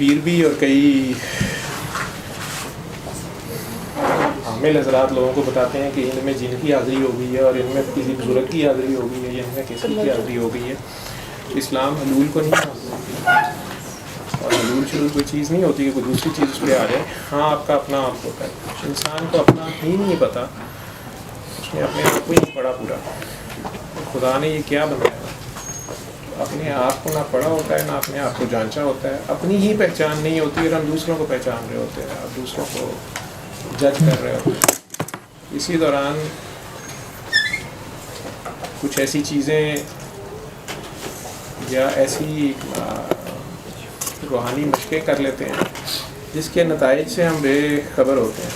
पीर भी और कई आमिल हज़रात लोगों को बताते हैं कि इनमें जिन की हाज़िरी हो गई है और इनमें किसी बुजुर्ग की हाज़िरी हो गई है या इनमें किसी की हाज़िरी हो गई है। इस्लाम हलूल को नहीं मानता और हलूल शुरू कोई चीज़ नहीं होती कि कोई दूसरी चीज़ उस पर आ जाए। हाँ, आपका अपना आप होता है। इंसान को अपना ही नहीं पता, उसने अपने आप को ही नहीं पढ़ा पूरा। खुदा ने ये क्या बनाया, अपने आप को ना पढ़ा होता है ना अपने आप को जांचा होता है। अपनी ही पहचान नहीं होती और हम दूसरों को पहचान रहे होते हैं, आप दूसरों को जज कर रहे होते हैं। इसी दौरान कुछ ऐसी चीज़ें या ऐसी रूहानी मशक़ें कर लेते हैं जिसके नताइज से हम बेखबर होते हैं।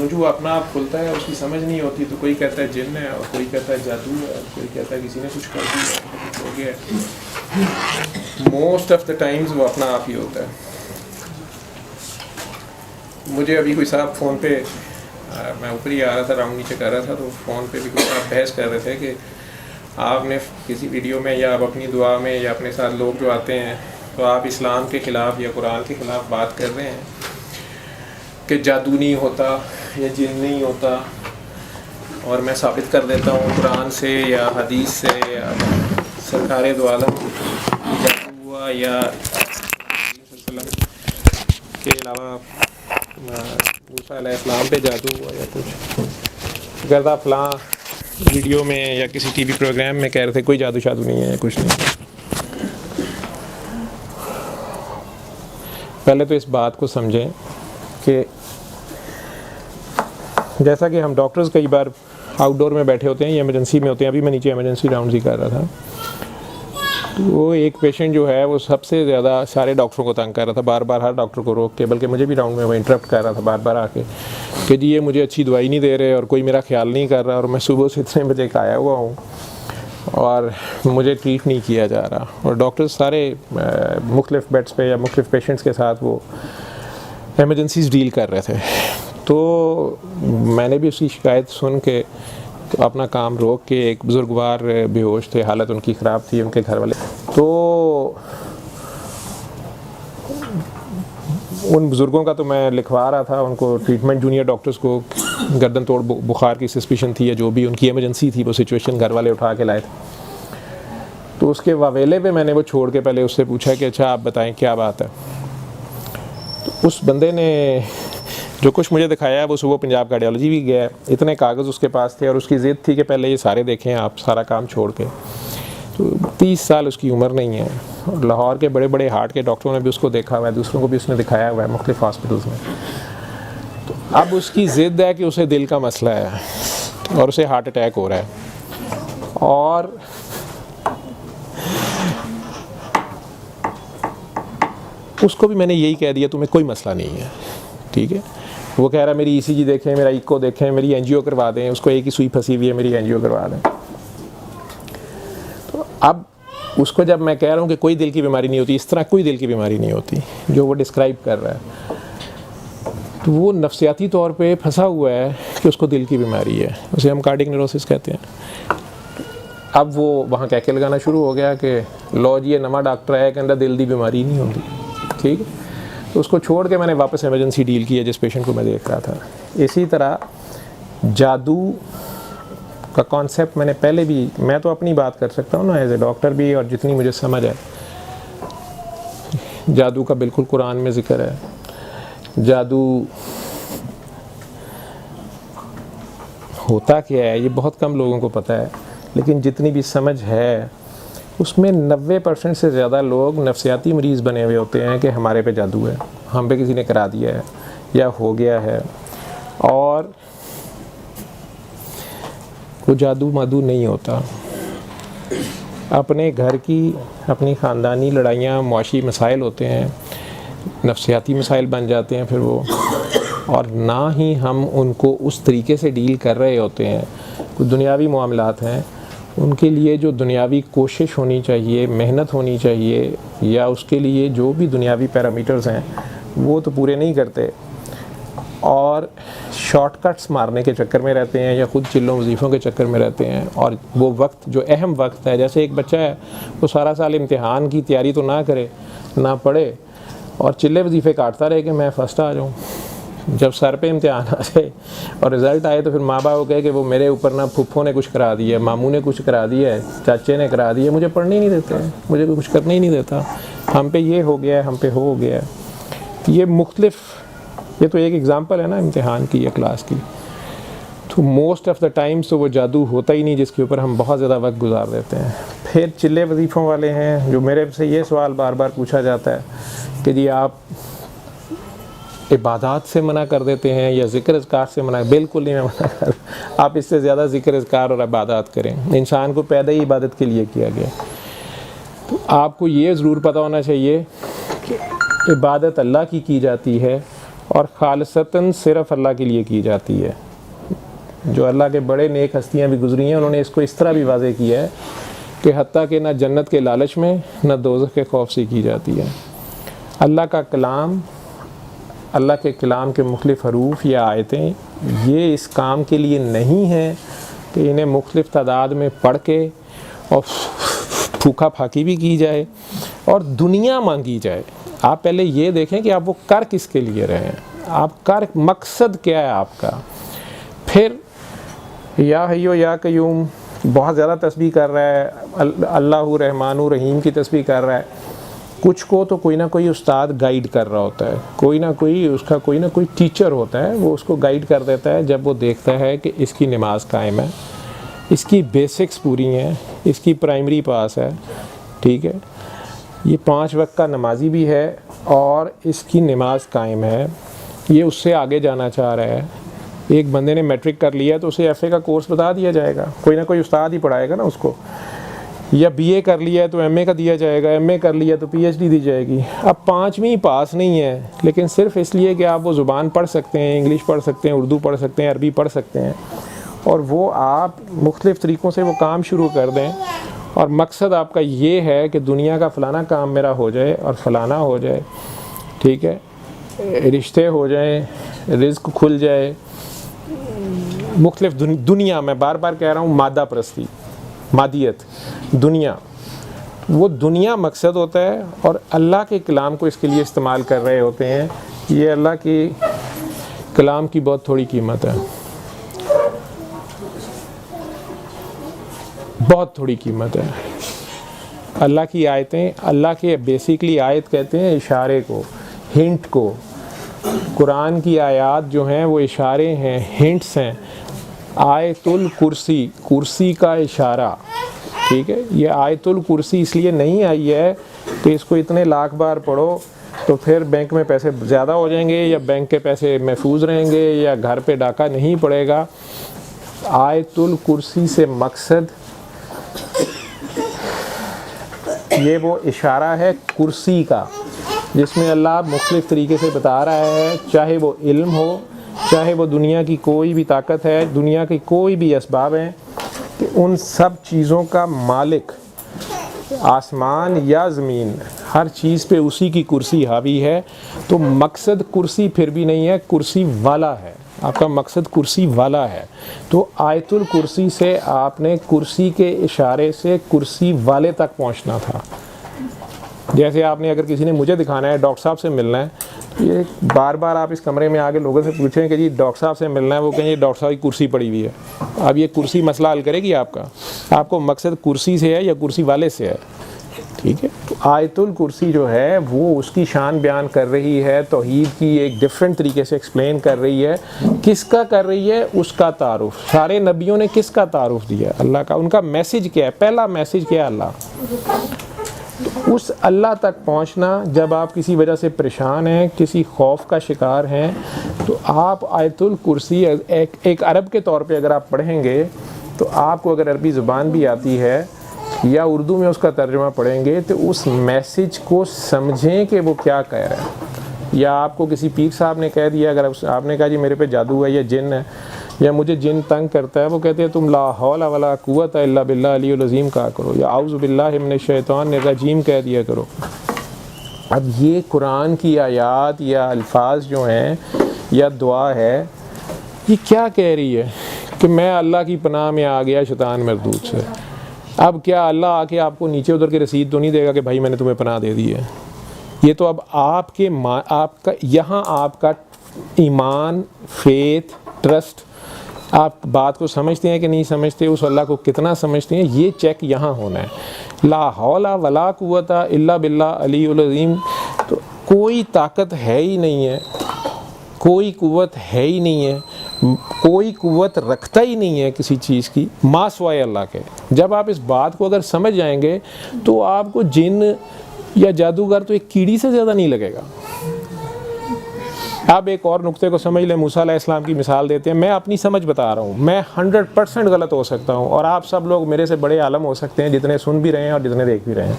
जो अपना आप खुलता है उसकी समझ नहीं होती, तो कोई कहता है जिन्न है और कोई कहता है जादू है, कोई कहता है किसी ने कुछ कर दिया, कुछ हो गया। मोस्ट ऑफ द टाइम्स वो अपना आप ही होता है। मुझे अभी कोई साहब फ़ोन पे मैं ऊपर ही आ रहा था, राउंड नीचे कर रहा था, तो फ़ोन पे भी कोई साहब बहस कर रहे थे कि आपने किसी वीडियो में या आप अपनी दुआ में या अपने साथ लोग जो आते हैं तो आप इस्लाम के ख़िलाफ़ या कुरान के ख़िलाफ़ बात कर रहे हैं कि जादू नहीं होता या जिन नहीं होता, और मैं साबित कर देता हूँ कुरान से या हदीस से या सरकार दो आलम जादू हुआ या के अलावा मूसा अलैहिस्सलाम पे जादू हुआ या कुछ गर्दा फलां वीडियो में या किसी टीवी प्रोग्राम में कह रहे थे कोई जादू शादू नहीं है, कुछ नहीं। पहले तो इस बात को समझें कि जैसा कि हम डॉक्टर्स कई बार आउटडोर में बैठे होते हैं या इमरजेंसी में होते हैं, अभी मैं नीचे इमरजेंसी राउंड ही कर रहा था, तो वो एक पेशेंट जो है वो सबसे ज़्यादा सारे डॉक्टरों को तंग कर रहा था, बार बार हर डॉक्टर को रोक के, बल्कि मुझे भी राउंड में वो इंटरप्ट कर रहा था बार बार आके कि जी ये मुझे अच्छी दवाई नहीं दे रहे और कोई मेरा ख्याल नहीं कर रहा और मैं सुबह से इतने बजे का आया हुआ हूँ और मुझे ट्रीट नहीं किया जा रहा। और डॉक्टर सारे मुख्तलिफ़ बेड्स पे या मुख्तलिफ़ पेशेंट्स के साथ वो एमरजेंसीज़ डील कर रहे थे। तो मैंने भी उसकी शिकायत सुन के तो अपना काम रोक के, एक बुजुर्गवार बेहोश थे, हालत उनकी ख़राब थी, उनके घर वाले, तो उन बुज़ुर्गों का तो मैं लिखवा रहा था उनको ट्रीटमेंट, जूनियर डॉक्टर्स को गर्दन तोड़ बुखार की सस्पिशन थी या जो भी उनकी इमरजेंसी थी, वो सिचुएशन घर वाले उठा के लाए थे। तो उसके वावेले पे मैंने वो छोड़ के पहले उससे पूछा कि अच्छा आप बताएं क्या बात है। तो उस बंदे ने जो कुछ मुझे दिखाया है वो सुबह पंजाब कार्डियोलॉजी भी गया, इतने कागज़ उसके पास थे और उसकी ज़िद थी कि पहले ये सारे देखें आप, सारा काम छोड़ के। तो 30 साल उसकी उम्र नहीं है और लाहौर के बड़े बड़े हार्ट के डॉक्टरों ने भी उसको देखा हुआ है, दूसरों को भी उसने दिखाया हुआ है मुख्तलिफ़ हॉस्पिटल्स में। तो अब उसकी ज़िद है कि उसे दिल का मसला है और उसे हार्ट अटैक हो रहा है और उसको भी मैंने यही कह दिया तुम्हें कोई मसला नहीं है, ठीक है। वो कह रहा है मेरी ईसीजी देखें, मेरा इको देखें, मेरी एंजियो करवा दें, उसको एक ही सुई फंसी हुई है, मेरी एंजियो करवा दें। तो अब उसको जब मैं कह रहा हूँ कि कोई दिल की बीमारी नहीं होती, इस तरह कोई दिल की बीमारी नहीं होती जो वो डिस्क्राइब कर रहा है, तो वो नफ्सियाती तौर पे फंसा हुआ है कि उसको दिल की बीमारी है, उसे हम कार्डियक न्यूरोसिस कहते हैं। अब वो वहाँ कहके लगाना शुरू हो गया कि लो जी ये नवा डॉक्टर है कहता दिल की बीमारी नहीं होती, ठीक है। तो उसको छोड़ के मैंने वापस इमरजेंसी डील की है जिस पेशेंट को मैं देख रहा था। इसी तरह जादू का कॉन्सेप्ट मैंने पहले भी, मैं तो अपनी बात कर सकता हूँ ना एज ए डॉक्टर भी, और जितनी मुझे समझ है जादू का बिल्कुल कुरान में ज़िक्र है। जादू होता क्या है ये बहुत कम लोगों को पता है, लेकिन जितनी भी समझ है उसमें 90% से ज़्यादा लोग नफ्सियाती मरीज़ बने हुए होते हैं कि हमारे पे जादू है, हम पे किसी ने करा दिया है या हो गया है, और वो जादू मादू नहीं होता। अपने घर की अपनी ख़ानदानी लड़ाइयाँ, मुआशी मसाइल होते हैं, नफ्सियाती मसाइल बन जाते हैं फिर वो, और ना ही हम उनको उस तरीके से डील कर रहे होते हैं। कुछ दुनियावी मामलात हैं उनके लिए जो दुनियावी कोशिश होनी चाहिए, मेहनत होनी चाहिए, या उसके लिए जो भी दुनियावी पैरामीटर्स हैं वो तो पूरे नहीं करते और शॉर्टकट्स मारने के चक्कर में रहते हैं या ख़ुद चिल्लों वजीफ़ों के चक्कर में रहते हैं। और वो वक्त जो अहम वक्त है, जैसे एक बच्चा है वो सारा साल इम्तिहान की तैयारी तो ना करे, ना पढ़े, और चिल्ले वजीफ़े काटता रहे कि मैं फ़र्स्ट आ जाऊँ। जब सर पे इम्तिहान आ जाए और रिज़ल्ट आए तो फिर माँ बाप को कहे कि वो मेरे ऊपर ना फुफ्फो ने कुछ करा दिया है, मामू ने कुछ करा दिया है, चाचे ने करा दिया, मुझे पढ़ने ही नहीं देते हैं, मुझे कुछ करने ही नहीं देता, हम पे ये हो गया है, हम पे हो गया है। तो ये मुख्तलिफ, ये तो एक एग्ज़ाम्पल है ना इम्तिहान की या क्लास की। तो मोस्ट ऑफ़ द टाइम्स तो वो जादू होता ही नहीं जिसके ऊपर हम बहुत ज़्यादा वक्त गुजार देते हैं। फिर चिल्ले वजीफ़ों वाले हैं जो मेरे से ये सवाल बार बार पूछा जाता है कि जी आप इबादत से मना कर देते हैं या ज़िक्र अज़कार से मना। बिल्कुल नहीं मैं मना कर, आप इससे ज़्यादा ज़िक्र अज़कार और इबादत करें। इंसान को पैदा ही इबादत के लिए किया गया। तो आपको ये ज़रूर पता होना चाहिए कि इबादत अल्लाह की जाती है और खालिसतन सिर्फ़ अल्लाह के लिए की जाती है। जो अल्लाह के बड़े नेक हस्तियाँ भी गुजरी हैं उन्होंने इसको इस तरह भी वाज़े किया है कि हत्ता कि ना जन्नत के लालच में ना दोज़ख के खौफ से की जाती है। अल्लाह का कलाम, अल्लाह के कलाम के मुख्तलिफ़ हरूफ या आयतें ये इस काम के लिए नहीं हैं कि इन्हें मुख्तलिफ़ तादाद में पढ़ के और फूका फाकी भी की जाए और दुनिया मांगी जाए। आप पहले ये देखें कि आप वो कर किसके लिए रहे हैं, आप कर मकसद क्या है आपका। फिर या हय्यो या कय्यूम बहुत ज़्यादा तस्बीह कर रहा है, अल्लाहु रहमानु रहीम की तस्बीह कर रहा है। कुछ को तो कोई ना कोई उस्ताद गाइड कर रहा होता है, कोई ना कोई टीचर होता है, वो उसको गाइड कर देता है। जब वो देखता है कि इसकी नमाज कायम है, इसकी बेसिक्स पूरी हैं, इसकी प्राइमरी पास है, ठीक है, ये 5 वक्त का नमाजी भी है और इसकी नमाज कायम है, ये उससे आगे जाना चाह रहा है। एक बंदे ने मैट्रिक कर लिया तो उसे एफ़ए का कोर्स बता दिया जाएगा, कोई ना कोई उस्ताद ही पढ़ाएगा ना उसको। या बीए कर लिया है तो एमए का दिया जाएगा, एमए कर लिया तो पीएचडी दी जाएगी। अब 5वीं पास नहीं है, लेकिन सिर्फ इसलिए कि आप वो ज़ुबान पढ़ सकते हैं, इंग्लिश पढ़ सकते हैं, उर्दू पढ़ सकते हैं, अरबी पढ़ सकते हैं, और वो आप मुख्तलिफ़ तरीक़ों से वो काम शुरू कर दें और मकसद आपका ये है कि दुनिया का फ़लाना काम मेरा हो जाए और फ़लाना हो जाए, ठीक है, रिश्ते हो जाएँ, रिज़्क़ खुल जाए, मुख्तलिफ़ दुनिया, मैं बार बार कह रहा हूँ मादा परस्ती, मादियत, दुनिया, वो दुनिया मकसद होता है और अल्लाह के कलाम को इसके लिए इस्तेमाल कर रहे होते हैं। ये अल्लाह के कलाम की बहुत थोड़ी कीमत है, बहुत थोड़ी कीमत है। अल्लाह की आयतें, अल्लाह के बेसिकली आयत कहते हैं इशारे को, हिंट को। कुरान की आयात जो हैं वो इशारे हैं, हिंट्स हैं। आयतुल कुर्सी, कुर्सी का इशारा, ठीक है। ये आयतुल कुर्सी इसलिए नहीं आई है कि इसको इतने लाख बार पढ़ो तो फिर बैंक में पैसे ज़्यादा हो जाएंगे या बैंक के पैसे महफूज रहेंगे या घर पे डाका नहीं पड़ेगा। आयतुल कुर्सी से मकसद ये वो इशारा है कुर्सी का, जिसमें अल्लाह मुख्तलिफ़ तरीके से बता रहा है, चाहे वो इल्म हो, चाहे वो दुनिया की कोई भी ताकत है, दुनिया की कोई भी असबाब हैं, कि उन सब चीज़ों का मालिक आसमान या ज़मीन, हर चीज़ पे उसी की कुर्सी हावी है। तो मकसद कुर्सी फिर भी नहीं है, कुर्सी वाला है, आपका मकसद कुर्सी वाला है। तो आयतुल कुर्सी से आपने कुर्सी के इशारे से कुर्सी वाले तक पहुंचना था। जैसे आपने अगर किसी ने मुझे दिखाना है, डॉक्टर साहब से मिलना है, ये बार बार आप इस कमरे में आके लोगों से पूछें कि जी डॉक्टर साहब से मिलना है, वो कहेंगे डॉक्टर साहब की कुर्सी पड़ी हुई है। अब ये कुर्सी मसला हल करेगी आपका? आपको मकसद कुर्सी से है या कुर्सी वाले से है, ठीक है। तो आयतुल कुर्सी जो है वो उसकी शान बयान कर रही है, तौहीद की एक डिफरेंट तरीके से एक्सप्लेन कर रही है। किसका कर रही है? उसका तारुफ। सारे नबियों ने किसका तारुफ दिया? अल्लाह का। उनका मैसेज क्या है? पहला मैसेज क्या है? अल्लाह। तो उस अल्लाह तक पहुंचना, जब आप किसी वजह से परेशान हैं, किसी खौफ का शिकार हैं, तो आप आयतुल कुर्सी एक अरब के तौर पे अगर आप पढ़ेंगे, तो आपको अगर अरबी ज़ुबान भी आती है या उर्दू में उसका तर्जुमा पढ़ेंगे, तो उस मैसेज को समझें कि वो क्या कह रहा है। या आपको किसी पीर साहब ने कह दिया, अगर आपने कहा जी मेरे पे जादू है या जिन है या मुझे जिन तंग करता है, वो कहते हैं तुम ला हौला वला कुव्वता इल्ला बिल्लाह अलियुल अज़ीम कहा करो या औज़ु बिल्लाहि मिनश शैतानिर रजीम कह दिया करो। अब ये कुरान की आयात या अल्फाज जो हैं या दुआ है, ये क्या कह रही है कि मैं अल्लाह की पनाह में आ गया शैतान मरदूद से। अब क्या अल्लाह आके आपको नीचे उधर की रसीद तो नहीं देगा कि भाई मैंने तुम्हें पनाह दे दी है? ये तो अब आपका यहाँ आपका ईमान, फेथ, ट्रस्ट, आप बात को समझते हैं कि नहीं समझते, उस अल्लाह को कितना समझते हैं, ये चेक यहाँ होना है। ला हौला वला कुव्वता इल्ला बिल्लाह अलीउल अज़ीम। तो कोई ताकत है ही नहीं है, कोई कुव्वत है ही नहीं है, कोई कुव्वत रखता ही नहीं है किसी चीज़ की मा सिवाय अल्लाह के। जब आप इस बात को अगर समझ जाएंगे तो आपको जिन या जादूगर तो एक कीड़ी से ज़्यादा नहीं लगेगा। आप एक और नुक्ते को समझ लें, मूसा अलैहिस्सलाम की मिसाल देते हैं। मैं अपनी समझ बता रहा हूँ, मैं 100% गलत हो सकता हूँ और आप सब लोग मेरे से बड़े आलम हो सकते हैं, जितने सुन भी रहे हैं और जितने देख भी रहे हैं।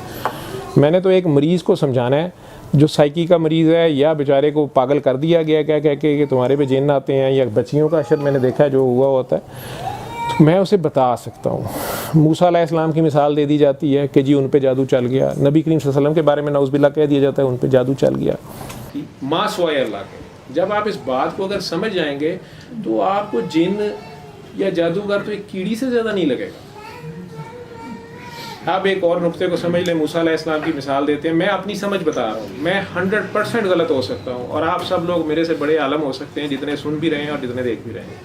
मैंने तो एक मरीज़ को समझाना है जो साइकी का मरीज़ है या बेचारे को पागल कर दिया गया क्या कह के कि तुम्हारे पे जिन्न आते हैं, या बच्चियों का अशर मैंने देखा है जो हुआ होता है, तो मैं उसे बता सकता हूँ। मूसा अलैहिस्सलाम की मिसाल दे दी जाती है कि जी उन पे जादू चल गया। नबी करीम सल्लल्लाहु अलैहि वसल्लम के बारे में नऊज़ुबिल्लाह कह दिया जाता है उन पे जादू चल गया। मा सिवाय अल्लाह के। जब आप इस बात को अगर समझ जाएंगे तो आपको जिन्न या जादूगर तो एक कीड़ी से ज़्यादा नहीं लगेगा। आप एक और नुक्ते को समझ लें, मूसा अलैहिस्सलाम की मिसाल देते हैं। मैं अपनी समझ बता रहा हूँ, मैं 100% गलत हो सकता हूँ और आप सब लोग मेरे से बड़े आलम हो सकते हैं, जितने सुन भी रहे हैं और जितने देख भी रहे हैं।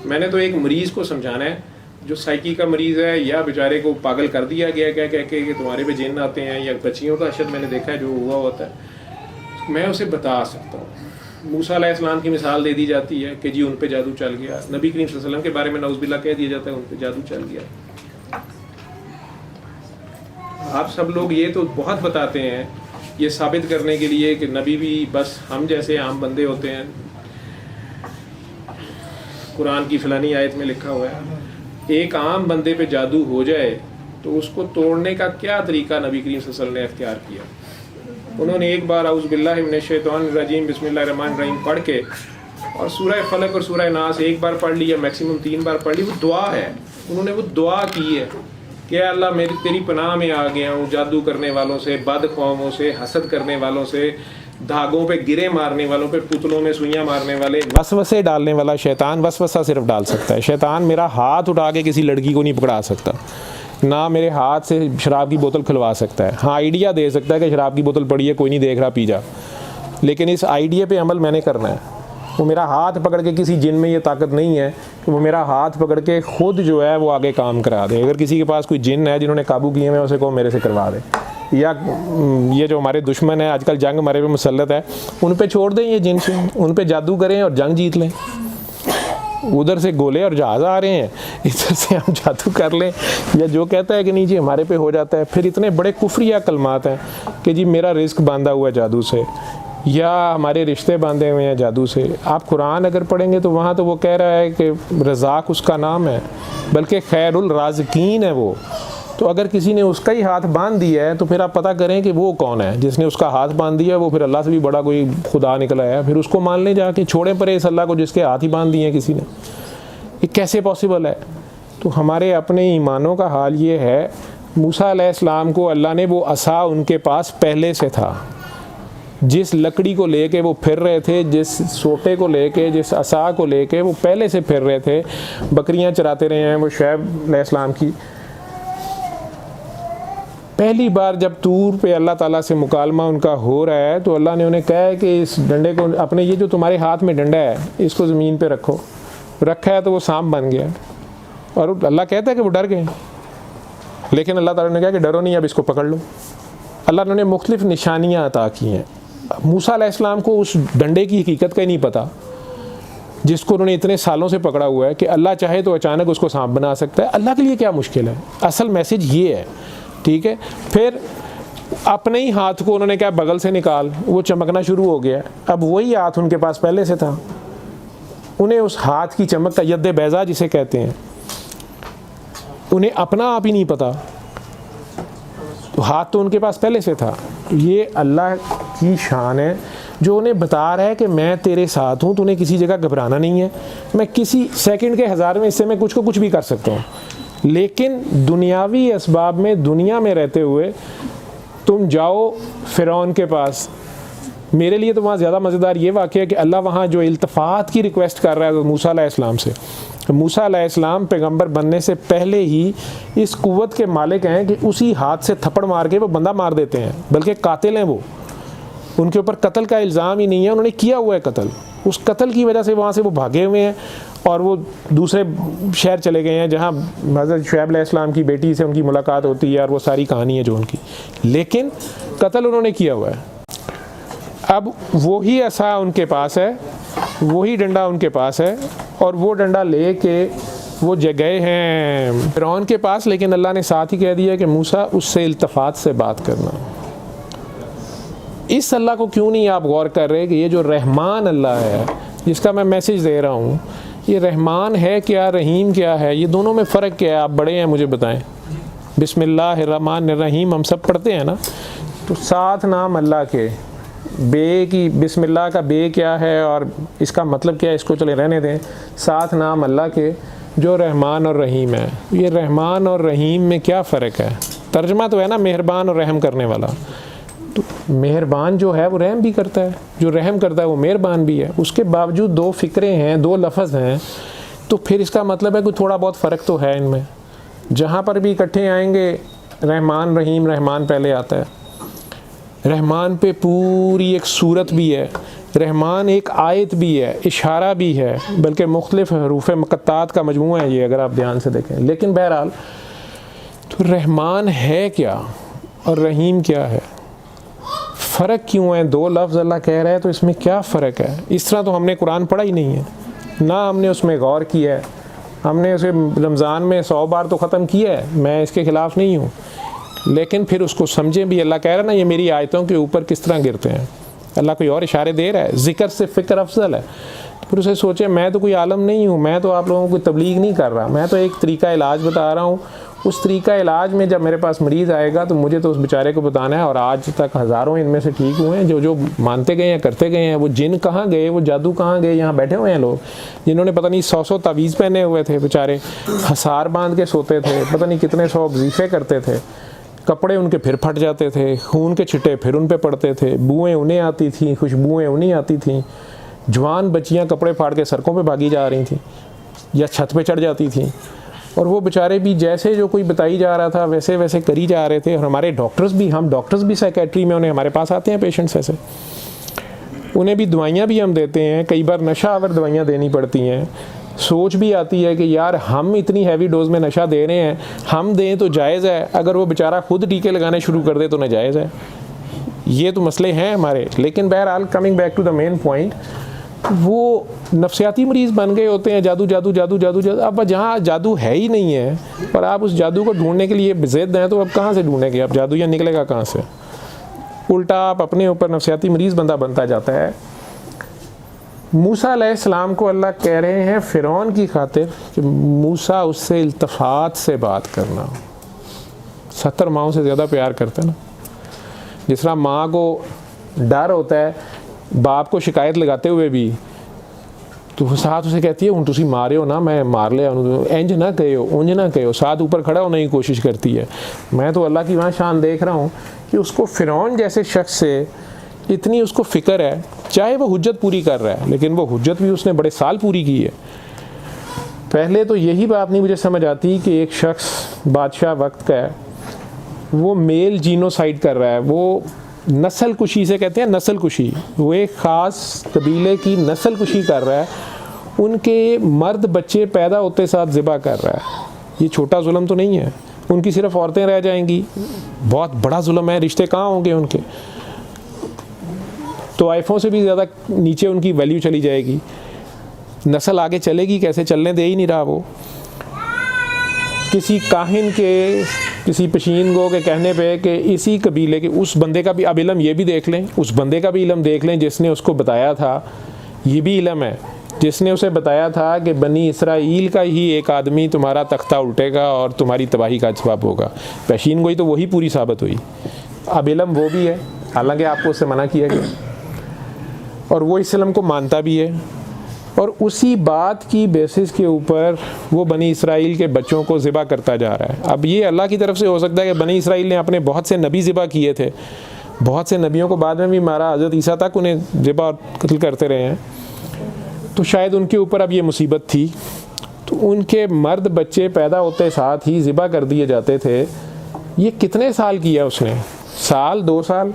मैंने तो एक मरीज़ को समझाना है जो साइकी का मरीज़ है या बेचारे को पागल कर दिया गया क्या कह के कि तुम्हारे पे जिन्न आते हैं, या बच्चियों का अशर मैंने देखा है जो हुआ होता है, मैं उसे बता सकता हूँ। मूसा अलैहिस्सलाम की मिसाल दे दी जाती है कि जी उन पे जादू चल गया। नबी करीम सल्लल्लाहु अलैहि वसल्लम के बारे में नऊज़ुबिल्लाह कह दिया जाता है उन पे जादू चल गया। आप सब लोग ये तो बहुत बताते हैं ये साबित करने के लिए कि नबी भी बस हम जैसे आम बंदे होते हैं। कुरान की फ़लानी आयत में लिखा हुआ है एक आम बंदे पे जादू हो जाए तो उसको तोड़ने का क्या तरीका नबी करीम सल्लल्लाहु अलैहि वसल्लम ने इख्तियार किया। उन्होंने एक बार औज़ु बिल्लाहि मिनश शैतानिर रजीम बिस्मिल्लाहिर रहमानिर रहीम पढ़ के और सूरह फलक और सूरह नास एक बार पढ़ ली या मैक्सिमम 3 बार पढ़ ली, वो दुआ है। उन्होंने वो दुआ की है कि अल्लाह मेरी तेरी पनाह में आ गया हूँ जादू करने वालों से, बद कौमों से, हसद करने वालों से, धागों पे गिरे मारने वालों पे, पुतलों में सुइयाँ मारने वाले, वसवसे डालने वाला शैतान वसवसा सिर्फ डाल सकता है। शैतान मेरा हाथ उठा के किसी लड़की को नहीं पकड़ा सकता, ना मेरे हाथ से शराब की बोतल खिलवा सकता है। हाँ आइडिया दे सकता है कि शराब की बोतल पड़ी है, कोई नहीं देख रहा, पी जा, लेकिन इस आइडिया पे अमल मैंने करना है। वो मेरा हाथ पकड़ के, किसी जिन में ये ताकत नहीं है कि वो मेरा हाथ पकड़ के खुद जो है वो आगे काम करा दे। अगर किसी के पास कोई जिन है जिन्होंने काबू किए हैं, उसे को मेरे से करवा दे। या ये जो हमारे दुश्मन है आजकल जंग हमारे पे मुसल्लत है, उन पे छोड़ दें ये जिन से, उन पे जादू करें और जंग जीत लें। उधर से गोले और जहाज़ आ रहे हैं, इधर से हम जादू कर लें। या जो कहता है कि नहीं जी हमारे पे हो जाता है, फिर इतने बड़े कुफ्रिया कलमात हैं कि जी मेरा रिस्क बांधा हुआ है जादू से, या हमारे रिश्ते बांधे हुए हैं जादू से। आप कुरान अगर पढ़ेंगे तो वहाँ तो वो कह रहा है कि रज़ाक उसका नाम है, बल्कि खैरुल राज़िकीन है वो। तो अगर किसी ने उसका ही हाथ बांध दिया है तो फिर आप पता करें कि वो कौन है जिसने उसका हाथ बांध दिया है। वो फिर अल्लाह से भी बड़ा कोई खुदा निकला है, फिर उसको मान लें जाके, छोड़ें परे इस अल्लाह को जिसके हाथ ही बांध दिए हैं किसी ने। ये कैसे पॉसिबल है? तो हमारे अपने ईमानों का हाल ये है, मूसा अलैहिस्सलाम को अल्लाह ने वो असा उनके पास पहले से था, जिस लकड़ी को लेके वो फिर रहे थे, जिस सोटे को लेके, जिस असा को लेके वो पहले से फिर रहे थे, बकरियां चराते रहे हैं। वो शुएब अलैहिस्सलाम की पहली बार जब तूर पे अल्लाह ताला से मुकालमा उनका हो रहा है तो अल्लाह ने उन्हें कहा है कि इस डंडे को अपने, ये जो तुम्हारे हाथ में डंडा है इसको ज़मीन पे रखो। रखा है तो वो सांप बन गया, और अल्लाह कहता है कि वो डर गए, लेकिन अल्लाह ताला ने कहा कि डरो नहीं, अब इसको पकड़ लो। अल्लाह ने उन्हें मुख्तलिफ निशानियाँ अता की हैं। मूसा अलैहिस्सलाम को उस डंडे की हकीकत का ही नहीं पता, जिसको उन्होंने इतने सालों से पकड़ा हुआ है कि अल्लाह चाहे तो अचानक उसको सांप बना सकता है। अल्लाह के लिए क्या मुश्किल है? असल मैसेज ये है, ठीक है। फिर अपने ही हाथ को उन्होंने क्या बगल से निकाल, वो चमकना शुरू हो गया। अब वही हाथ उनके पास पहले से था, उन्हें उस हाथ की चमक का यद्दे बैज़ा जिसे कहते हैं, उन्हें अपना आप ही नहीं पता। तो हाथ तो उनके पास पहले से था। ये अल्लाह की शान है जो उन्हें बता रहा है कि मैं तेरे साथ हूँ, तूने किसी जगह घबराना नहीं है। मैं किसी सेकंड के 1000वें हिस्से में कुछ को कुछ भी कर सकता हूँ, लेकिन दुनियावी असबाब में, दुनिया में रहते हुए तुम जाओ फ़िरौन के पास। मेरे लिए तो वहाँ ज़्यादा मज़ेदार ये वाक़या है कि अल्लाह वहाँ जो इल्तफ़ात की रिक्वेस्ट कर रहा है मूसा अलैहिस्सलाम से। मूसा अलैहिस्सलाम पैगंबर बनने से पहले ही इस कुव्वत के मालिक हैं कि उसी हाथ से थप्पड़ मार के वो बंदा मार देते हैं, बल्कि कातिल हैं वो। उनके ऊपर कत्ल का इल्ज़ाम ही नहीं है, उन्होंने किया हुआ है कत्ल। उस कत्ल की वजह से वहाँ से वो भागे हुए हैं और वो दूसरे शहर चले गए हैं जहाँ हज़रत शुएब अलैहिस्सलाम की बेटी से उनकी मुलाकात होती है और वो सारी कहानी है जो उनकी, लेकिन कत्ल उन्होंने किया हुआ है। अब वही असा उनके पास है, वही डंडा उनके पास है और वो डंडा ले के वो गए हैं फ़िरौन के पास, लेकिन अल्लाह ने साथ ही कह दिया कि मूसा उससे इल्तफ़ात से बात करना। इस अल्लाह को क्यों नहीं आप गौर कर रहे कि ये जो रहमान अल्लाह है जिसका मैं मैसेज दे रहा हूँ, ये रहमान है क्या, रहीम क्या है, ये दोनों में फ़र्क क्या है? आप बड़े हैं, मुझे बताएं। बिस्मिल्लाहिर्रहमानिर्रहीम हम सब पढ़ते हैं ना, तो साथ नाम अल्लाह के, बे की बिस्मिल्लाह का बे क्या है और इसका मतलब क्या है, इसको चले रहने दें। साथ नाम अल्लाह के जो रहमान और रहीम है। ये रहमान और रहीम में क्या फ़र्क है? तर्जमा तो है ना मेहरबान और रहम करने वाला। तो मेहरबान जो है वो रहम भी करता है, जो रहम करता है वो मेहरबान भी है। उसके बावजूद दो फ़िक्रें हैं, दो लफ्ज़ हैं, तो फिर इसका मतलब है कि थोड़ा बहुत फ़र्क तो है इनमें। जहाँ पर भी इकट्ठे आएंगे रहमान रहीम, रहमान पहले आता है। रहमान पे पूरी एक सूरत भी है, रहमान एक आयत भी है, इशारा भी है, बल्कि मुख्तलिफ़ हरूफ़ मुक़त्तात का मजमूआ है ये, अगर आप ध्यान से देखें। लेकिन बहरहाल तो रहमान है क्या और रहीम क्या है? फ़र्क क्यों है? दो लफ्ज़ अल्लाह कह रहा है तो इसमें क्या फ़र्क है? इस तरह तो हमने कुरान पढ़ा ही नहीं है, ना हमने उसमें गौर किया है। हमने उसे रमज़ान में 100 बार तो ख़त्म किया है, मैं इसके ख़िलाफ़ नहीं हूँ, लेकिन फिर उसको समझें भी। अल्लाह कह रहा है ना, ये मेरी आयतों के ऊपर किस तरह गिरते हैं। अल्लाह कोई और इशारे दे रहा है, ज़िक्र से फ़िक्र अफजल है। फिर उसे सोचे मैं तो कोई आलम नहीं हूँ, मैं तो आप लोगों को तबलीग नहीं कर रहा, मैं तो एक तरीका इलाज बता रहा हूँ। उस तरीका इलाज में जब मेरे पास मरीज़ आएगा तो मुझे तो उस बेचारे को बताना है। और आज तक हज़ारों इनमें से ठीक हुए हैं जो मानते गए हैं, करते गए हैं। वो जिन कहाँ गए, वो जादू कहाँ गए? यहाँ बैठे हुए हैं लोग जिन्होंने पता नहीं 100 तावीज़ पहने हुए थे, बेचारे हसार बांध के सोते थे, पता नहीं कितने 100 वजीफ़े करते थे, कपड़े उनके फिर फट जाते थे, खून के छिट्टे फिर उन पे पड़ते थे, बुएँ उन्हें आती थीं, खुशबुएँ उन्हें आती थीं। जवान बच्चियाँ कपड़े फाड़ के सड़कों पे भागी जा रही थीं या छत पे चढ़ जाती थीं, और वो बेचारे भी जैसे जो कोई बताई जा रहा था वैसे वैसे करी जा रहे थे। और हमारे डॉक्टर्स भी, हम डॉक्टर्स भी साइकेट्री में उन्हें हमारे पास आते हैं पेशेंट्स ऐसे, उन्हें भी दवाइयाँ भी हम देते हैं, कई बार नशा आवर दवाइयाँ देनी पड़ती हैं। सोच भी आती है कि यार हम इतनी हैवी डोज में नशा दे रहे हैं, हम दें तो जायज़ है, अगर वो बेचारा खुद टीके लगाने शुरू कर दे तो नाजायज़ है। ये तो मसले हैं हमारे। लेकिन बहरहाल coming back to the main point, वो नफसियाती मरीज़ बन गए होते हैं, जादू जादू जादू जादू जादू। अब जहाँ जादू है ही नहीं है और आप उस जादू को ढूंढने के लिए ज़िद हैं, तो अब कहाँ से ढूंढेंगे? अब जादू या निकलेगा कहाँ से? उल्टा आप अपने ऊपर नफसियाती मरीज़ बंदा बनता जाता है। मूसा अलैहिस्सलाम को अल्लाह कह रहे हैं फ़िरौन की खातिर कि मूसा उससे इल्तफ़ात से बात करना। 70 माओं से ज़्यादा प्यार करते हैं ना। जिस तरह माँ को डर होता है बाप को शिकायत लगाते हुए भी, तो साथ उसे कहती है हुण तुसी मारे हो ना, मैं मार लिया, इंज ना कहो, उंज ना कहो, साथ ऊपर खड़ा होने की कोशिश करती है। मैं तो अल्लाह की वहाँ शान देख रहा हूँ कि उसको फ़िरौन जैसे शख्स से इतनी उसको फ़िक्र है, चाहे वो हुज्जत पूरी कर रहा है, लेकिन वो हुज्जत भी उसने बड़े साल पूरी की है। पहले तो यही बात नहीं मुझे समझ आती कि एक शख्स बादशाह वक्त का है, वो मेल जीनोसाइड कर रहा है, वो नस्ल कुशी से कहते हैं, नस्ल कुशी, वो एक ख़ास कबीले की नस्ल कुशी कर रहा है, उनके मर्द बच्चे पैदा होते साथ ज़िबा कर रहा है। ये छोटा जुल्म तो नहीं है, उनकी सिर्फ औरतें रह जाएंगी, बहुत बड़ा जुल्म है। रिश्ते कहाँ होंगे उनके? तो आईफोन से भी ज़्यादा नीचे उनकी वैल्यू चली जाएगी। नस्ल आगे चलेगी कैसे? चलने दे ही नहीं रहा वो। किसी काहिन के, किसी पशीन गो के कहने पे कि इसी कबीले के उस बंदे का भी अब इल्म, ये भी देख लें, उस बंदे का भी इल्म देख लें जिसने उसको बताया था। ये भी इल्म है जिसने उसे बताया था कि बनी इसराइल का ही एक आदमी तुम्हारा तख्ता उल्टेगा और तुम्हारी तबाही का असबाब होगा। पेशीन गोई तो वही पूरी साबित हुई। अब इल्म वो भी है, हालांकि आपको उससे मना किया गया, और वो इस इल्म को मानता भी है। और उसी बात की बेसिस के ऊपर वो बनी इसराइल के बच्चों को ज़िबा करता जा रहा है। अब ये अल्लाह की तरफ से हो सकता है कि बनी इसराइल ने अपने बहुत से नबी ज़िबा किए थे, बहुत से नबियों को बाद में भी मारा, हज़रत ईसा तक उन्हें ज़िबा और कत्ल करते रहे हैं, तो शायद उनके ऊपर अब ये मुसीबत थी, तो उनके मर्द बच्चे पैदा होते साथ ही ज़िबा कर दिए जाते थे। ये कितने साल किया उसने? साल, 2 साल?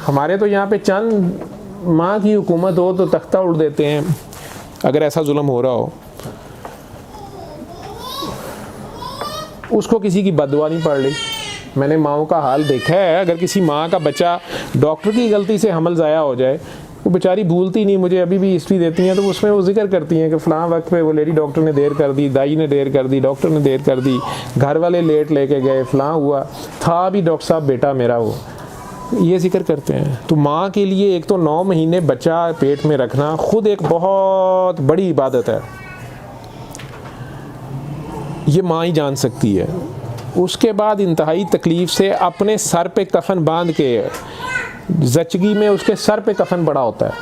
हमारे तो यहाँ पे चंद माँ की हुकूमत हो तो तख्ता उड़ देते हैं अगर ऐसा जुल्म हो रहा हो। उसको किसी की बददुआ नहीं पड़ रही। मैंने माँओं का हाल देखा है, अगर किसी माँ का बच्चा डॉक्टर की गलती से हमल ज़ाया हो जाए, वो बेचारी भूलती नहीं, मुझे अभी भी हिस्ट्री देती हैं, तो उसमें वो जिक्र करती हैं कि फ़लाँ वक्त पे वो लेडी डॉक्टर ने देर कर दी, दाई ने देर कर दी, डॉक्टर ने देर कर दी, घर वाले लेट लेके गए, फ़लाँ हुआ, था भी डॉक्टर साहब बेटा मेरा वो, ये जिक्र करते हैं। तो माँ के लिए एक तो 9 महीने बच्चा पेट में रखना खुद एक बहुत बड़ी इबादत है, ये माँ ही जान सकती है। उसके बाद इंतहाई तकलीफ़ से अपने सर पे कफन बांध के, ज़चगी में उसके सर पे कफन बड़ा होता है,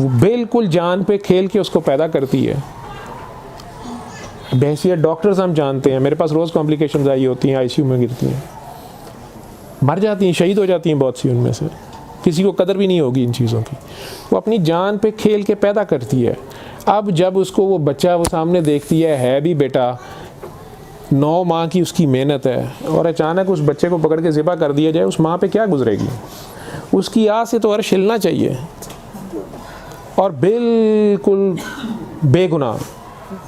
वो बिल्कुल जान पे खेल के उसको पैदा करती है। बहसियत डॉक्टर्स हम जानते हैं, मेरे पास रोज़ कॉम्प्लिकेशंस आई होती हैं, आईसीयू में गिरती हैं, मर जाती हैं, शहीद हो जाती हैं बहुत सी उनमें से, किसी को कदर भी नहीं होगी इन चीज़ों की। वो अपनी जान पे खेल के पैदा करती है। अब जब उसको वो बच्चा वो सामने देखती है भी बेटा, 9 माह की उसकी मेहनत है, और अचानक उस बच्चे को पकड़ के ज़िबा कर दिया जाए, उस माँ पे क्या गुजरेगी? उसकी आह से तो अर्श हिलना चाहिए। और बिल्कुल बेगुनाह,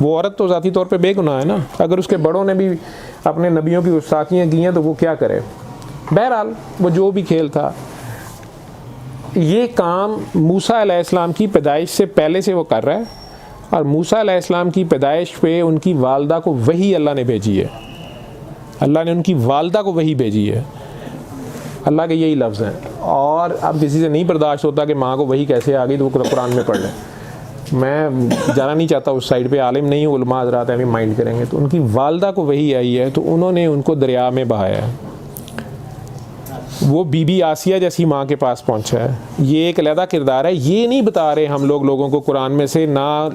वो औरत तो ज़ाती तौर पे बेगुनाह है ना, अगर उसके बड़ों ने भी अपने नबियों की गुस्ताखियाँ की हैं तो वो क्या करे? बहरहाल वो जो भी खेल था, ये काम मूसा अलैहिस्सलाम की पैदाइश से पहले से वो कर रहा है, और मूसा अलैहिस्सलाम की पैदाइश पे उनकी वालदा को वही अल्लाह ने भेजी है। अल्लाह ने उनकी वालदा को वही भेजी है, अल्लाह के यही लफ्ज़ हैं। और अब किसी से नहीं बर्दाश्त होता कि माँ को वही कैसे आ गई, तो वो कुरान में पढ़ लें। मैं जाना नहीं चाहता उस साइड पे, आलिम नहीं, उलमा हज़रात हैं, माइंड करेंगे। तो उनकी वालदा को वही आई है, तो उन्होंने उनको दरिया में बहाया है। वो बीबी आसिया जैसी माँ के पास पहुँचा है, ये एक अलहदा किरदार है। ये नहीं बता रहे हम लोगों को कुरान में से, ना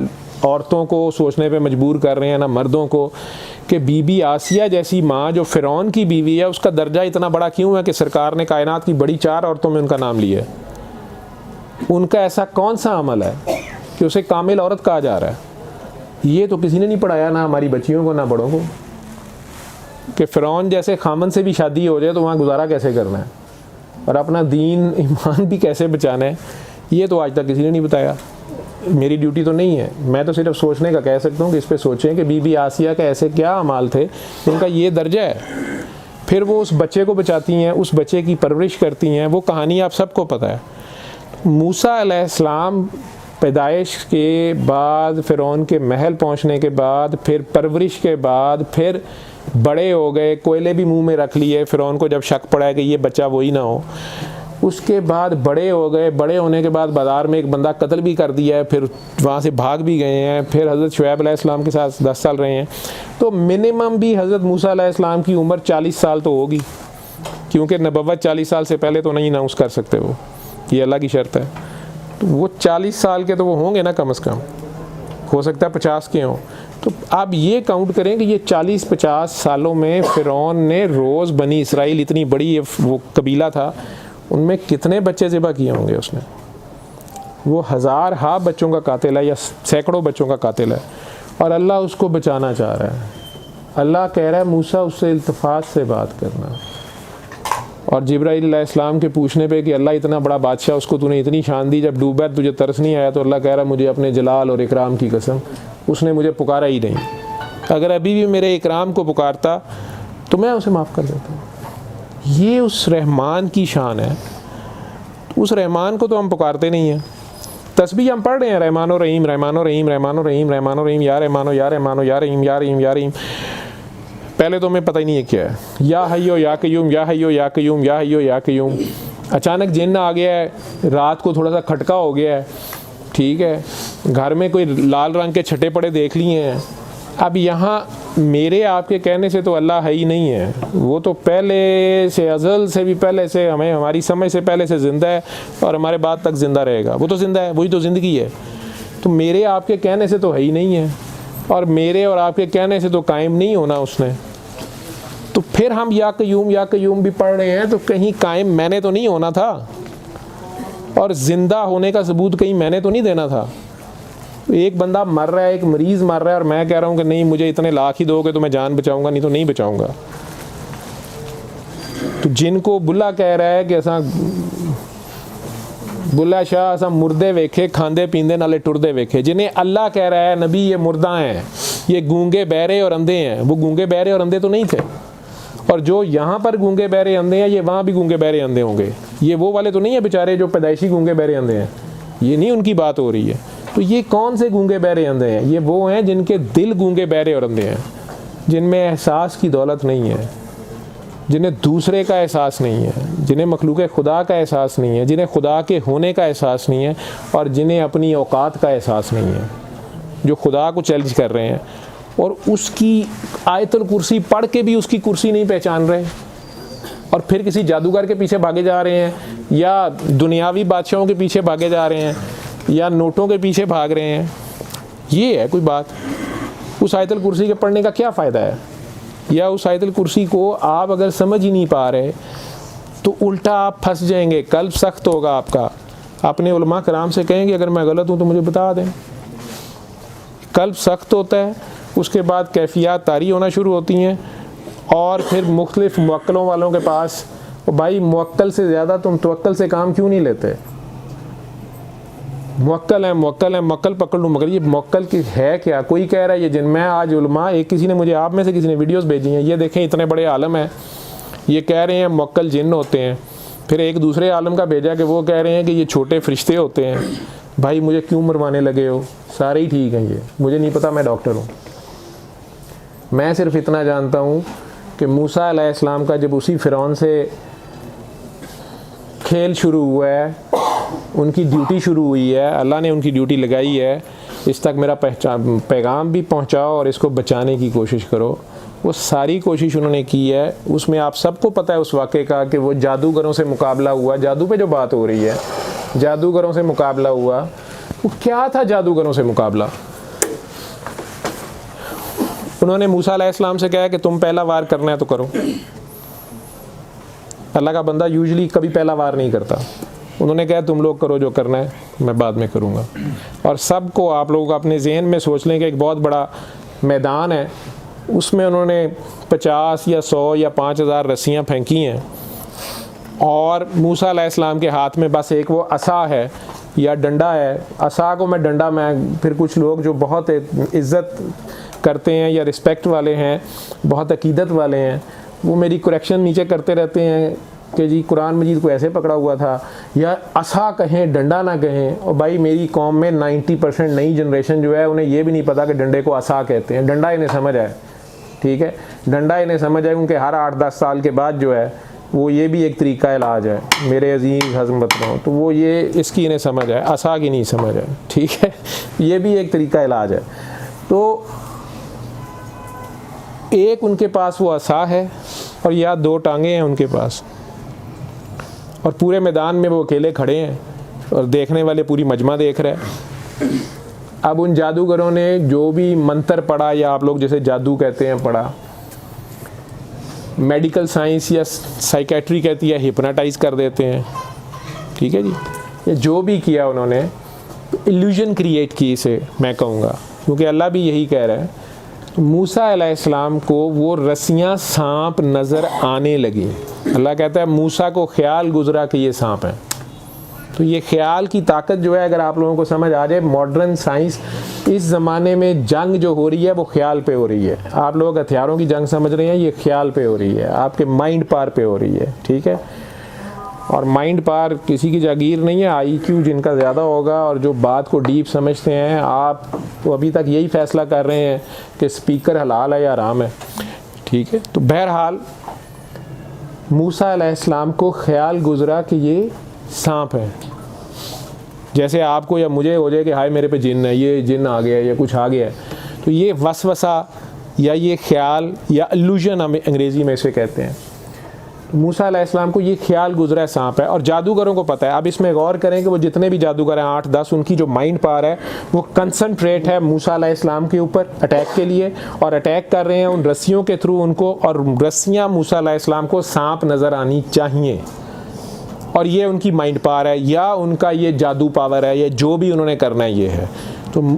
औरतों को सोचने पे मजबूर कर रहे हैं, ना मर्दों को, कि बीबी आसिया जैसी माँ जो फ़िरौन की बीवी है, उसका दर्जा इतना बड़ा क्यों है कि सरकार ने कायनात की बड़ी 4 औरतों में उनका नाम लिया है। उनका ऐसा कौन सा अमल है कि उसे कामिल औरत कहा जा रहा है? ये तो किसी ने नहीं पढ़ाया, ना हमारी बच्चियों को, ना बड़ों को, कि फ़िरौन जैसे खामन से भी शादी हो जाए तो वहाँ गुजारा कैसे करना है और अपना दीन ईमान भी कैसे बचाना है, ये तो आज तक किसी ने नहीं बताया। मेरी ड्यूटी तो नहीं है, मैं तो सिर्फ सोचने का कह सकता हूँ कि इस पे सोचें कि बीबी आसिया का ऐसे क्या अमाल थे उनका ये दर्जा है। फिर वो उस बच्चे को बचाती हैं, उस बच्चे की परवरिश करती हैं, वो कहानी आप सबको पता है। मूसा अलैहिस्सलाम पैदाइश के बाद, फ़िरौन के महल पहुँचने के बाद, फिर परवरिश के बाद, फिर बड़े हो गए, कोयले भी मुंह में रख लिए फ़िरौन को जब शक पड़ा है कि ये बच्चा वही ना हो। उसके बाद बड़े हो गए, बड़े होने के बाद बाज़ार में एक बंदा कत्ल भी कर दिया है, फिर वहाँ से भाग भी गए हैं, फिर हज़रत शुएब अलैहिस्सलाम के साथ 10 साल रहे हैं। तो मिनिमम भी हज़रत मूसा अलैहिस्सलाम की उम्र 40 साल तो होगी, क्योंकि नबव्वत 40 साल से पहले तो नहीं अनाउंस कर सकते वो, ये अल्लाह की शर्त है। तो वो 40 साल के तो वो होंगे ना कम से कम, हो सकता है 50 के हों। तो आप ये काउंट करें कि ये 40-50 सालों में फ़िरौन ने रोज़ बनी इसराइल, इतनी बड़ी वो कबीला था, उनमें कितने बच्चे ज़िबा किए होंगे उसने। वो हज़ार हा बच्चों का कातिल है या सैकड़ों बच्चों का कातिल है, और अल्लाह उसको बचाना चाह रहा है। अल्लाह कह रहा है मूसा उससे इल्तिफ़ात से बात करना। और जिब्राईल अलैहिस्सलाम के पूछने पे कि अल्लाह इतना बड़ा बादशाह, उसको तूने इतनी शान दी, जब डूबा तुझे तरस नहीं आया? तो अल्लाह कह रहा है मुझे अपने जलाल और इकराम की कसम, उसने मुझे पुकारा ही नहीं। अगर अभी भी मेरे इकराम को पुकारता तो मैं उसे माफ़ कर देता। ये उस रहमान की शान है, उस रहमान को तो हम पुकारते नहीं हैं। तस्बीह हम पढ़ रहे हैं, रहमानो रहीम, रहमानो रहीम, रहमानो रहीम, रहमानो रहीम, या रहमानो, या रहमानो, या रहीम, या रहीम, या रहीम। पहले तो हमें पता ही नहीं है क्या है। या हय्यो या कय्यूम, या हय्यो या कय्यूम, या हय्यो या कय्यूम। अचानक जिन्न आ गया है, रात को थोड़ा सा खटका हो गया है, ठीक है, घर में कोई लाल रंग के छठे पड़े देख लिए हैं। अब यहाँ मेरे आपके कहने से तो अल्लाह है ही नहीं है, वो तो पहले से, अज़ल से भी पहले से, हमें हमारी समझ से पहले से ज़िंदा है और हमारे बाद तक ज़िंदा रहेगा। वो तो ज़िंदा है, वही तो ज़िंदगी है। तो मेरे आपके कहने से तो है ही नहीं है, और मेरे और आपके कहने से तो कायम नहीं होना उसने। तो फिर हम या कयूम भी पढ़ रहे हैं, तो कहीं कायम मैंने तो नहीं होना था, और ज़िंदा होने का सबूत कहीं मैंने तो नहीं देना था। एक बंदा मर रहा है, एक मरीज़ मर रहा है, और मैं कह रहा हूँ कि नहीं मुझे इतने लाख ही दोगे तो मैं जान बचाऊंगा, नहीं तो नहीं बचाऊंगा। तो जिनको बुल्ला कह रहा है कि असा बुल्ला शाह असा मुर्दे वेखे खांदे पींदे नाले टुरदे वेखे, जिन्हें अल्लाह कह रहा है नबी ये मुर्दा हैं, ये गूंगे बहरे और अंधे हैं, वो गूंगे बहरे और अंधे तो नहीं थे। और जो यहाँ पर गूंगे बहरे अंधे हैं ये वहाँ भी गूंगे बहरे अंधे होंगे। ये वो वाले तो नहीं है बेचारे जो पैदाइशी गूंगे बहरे अंधे हैं, ये नहीं उनकी बात हो रही है। तो ये कौन से गूंगे बहरे अंधे हैं? ये वो हैं जिनके दिल गूंगे बहरे और अंधे हैं, जिनमें एहसास की दौलत नहीं है, जिन्हें दूसरे का एहसास नहीं है, जिन्हें मखलूक खुदा का एहसास नहीं है, जिन्हें खुदा के होने का एहसास नहीं है, और जिन्हें अपनी औकात का एहसास नहीं है, जो खुदा को चैलेंज कर रहे हैं और उसकी आयतुल कुर्सी पढ़ के भी उसकी कुर्सी नहीं पहचान रहे, और फिर किसी जादूगर के पीछे भागे जा रहे हैं, या दुनियावी बादशाहों के पीछे भागे जा रहे हैं, या नोटों के पीछे भाग रहे हैं। ये है कोई बात? उस आयतुल कुर्सी के पढ़ने का क्या फ़ायदा है? या उस आयतुल कुर्सी को आप अगर समझ ही नहीं पा रहे तो उल्टा आप फंस जाएंगे, कल्ब सख्त होगा आपका। अपने उलमा कराम से कहेंगे अगर मैं गलत हूँ तो मुझे बता दें। कल्ब सख्त होता है, उसके बाद कैफियत तारी होना शुरू होती हैं, और फिर मुख्तलिफ मुवक्किलों वालों के पास, भाई मुवक्किल से ज़्यादा तुम तवक्कल से काम क्यों नहीं लेते? मुवक्किल है मुवक्किल पकड़ लूँ, मगर ये मुवक्किल की है क्या? कोई कह रहा है ये जिन, मैं आज उलमा, एक किसी ने मुझे, आप में से किसी ने वीडियोस भेजी हैं, ये देखें इतने बड़े आलम हैं, ये कह रहे हैं मुवक्किल जिन्न होते हैं। फिर एक दूसरे आलम का भेजा कि वो कह रहे हैं कि ये छोटे फरिश्ते होते हैं। भाई मुझे क्यों मरवाने लगे हो? सारे ही ठीक हैं, ये मुझे नहीं पता, मैं डॉक्टर हूँ। मैं सिर्फ इतना जानता हूँ कि मूसा अलैहिस्सलाम का जब उसी फ़िरौन से खेल शुरू हुआ है, उनकी ड्यूटी शुरू हुई है, अल्लाह ने उनकी ड्यूटी लगाई है, इस तक मेरा पैगाम भी पहुंचाओ और इसको बचाने की कोशिश करो। वो सारी कोशिश उन्होंने की है। उसमें आप सबको पता है उस वाक़े का कि वो जादूगरों से मुकाबला हुआ। जादू पे जो बात हो रही है, जादूगरों से मुकाबला हुआ, वो क्या था जादूगरों से मुकाबला? उन्होंने मूसा अलैहिस्सलाम से कहा कि तुम पहला वार करना है तो करो। अल्लाह का बंदा यूजुअली कभी पहला वार नहीं करता। उन्होंने कहा तुम लोग करो जो करना है, मैं बाद में करूँगा। और सबको आप लोग अपने जहन में सोच लें कि एक बहुत बड़ा मैदान है, उसमें उन्होंने 50 या 100 या 5000 रस्सियाँ फेंकी हैं, और मूसा अलैहिस्सलाम के हाथ में बस एक वो असा है या डंडा है। असा को मैं डंडा, मैं फिर कुछ लोग जो बहुत इज़्ज़त करते हैं या रिस्पेक्ट वाले हैं, बहुत अकीदत वाले हैं, वो मेरी करेक्शन नीचे करते रहते हैं कि जी कुरान मजीद को ऐसे पकड़ा हुआ था, या असा कहें डंडा ना कहें। और भाई मेरी कौम में 90% नई जनरेशन जो है उन्हें ये भी नहीं पता कि डंडे को असा कहते हैं। डंडा इन्हें समझ आए, ठीक है, डंडा इन्हें समझ आए, उनके हर 8-10 साल के बाद जो है वो ये भी एक तरीका इलाज है, मेरे अजीज़ हज़मत रहो, तो वो ये इसकी इन्हें समझ आए, असा की नहीं समझ आए, ठीक है, ये भी एक तरीका इलाज है। तो एक उनके पास वो असा है और या 2 टांगे हैं उनके पास, और पूरे मैदान में वो अकेले खड़े हैं और देखने वाले पूरी मजमा देख रहे हैं। अब उन जादूगरों ने जो भी मंत्र पढ़ा, या आप लोग जैसे जादू कहते हैं पढ़ा, मेडिकल साइंस या साइकेट्री कहती है हिप्नोटाइज कर देते हैं, ठीक है जी, ये जो भी किया उन्होंने इल्यूजन क्रिएट की, इसे मैं कहूँगा, क्योंकि अल्लाह भी यही कह रहा है। तो मूसा अलैहिस्सलाम को वो रस्सियाँ सांप नज़र आने लगी। अल्लाह कहता है मूसा को ख्याल गुजरा कि ये सांप है। तो ये ख्याल की ताकत जो है, अगर आप लोगों को समझ आ जाए, मॉडर्न साइंस इस ज़माने में जंग जो हो रही है वो ख्याल पे हो रही है। आप लोग हथियारों की जंग समझ रहे हैं, ये ख्याल पे हो रही है, आपके माइंड पावर पे हो रही है, ठीक है। और माइंड पावर किसी की जागीर नहीं है, IQ जिनका ज़्यादा होगा और जो बात को डीप समझते हैं। आप तो अभी तक यही फ़ैसला कर रहे हैं कि स्पीकर हलाल है या हराम है, ठीक है। तो बहरहाल मूसा अलैहिस्सलाम को ख्याल गुजरा कि ये सांप है। जैसे आपको या मुझे हो जाए कि हाय मेरे पे जिन्न है, ये जिन्न आ गया है या कुछ आ गया है, तो ये वसवसा या ये ख्याल या इल्यूजन हम अंग्रेज़ी में इसे कहते हैं। मूसा अलैहिस्सलाम को ये ख्याल गुजरा है सांप है, और जादूगरों को पता है। अब इसमें गौर करें कि वो जितने भी जादूगर हैं 8-10, उनकी जो माइंड पावर है वो कंसंट्रेट है मूसा अलैहिस्सलाम के ऊपर अटैक के लिए, और अटैक कर रहे हैं उन रस्सियों के थ्रू उनको, और रस्सियाँ मूसा अलैहिस्सलाम को सांप नज़र आनी चाहिए, और ये उनकी माइंड पावर है या उनका ये जादू पावर है, या जो भी उन्होंने करना है ये है। तो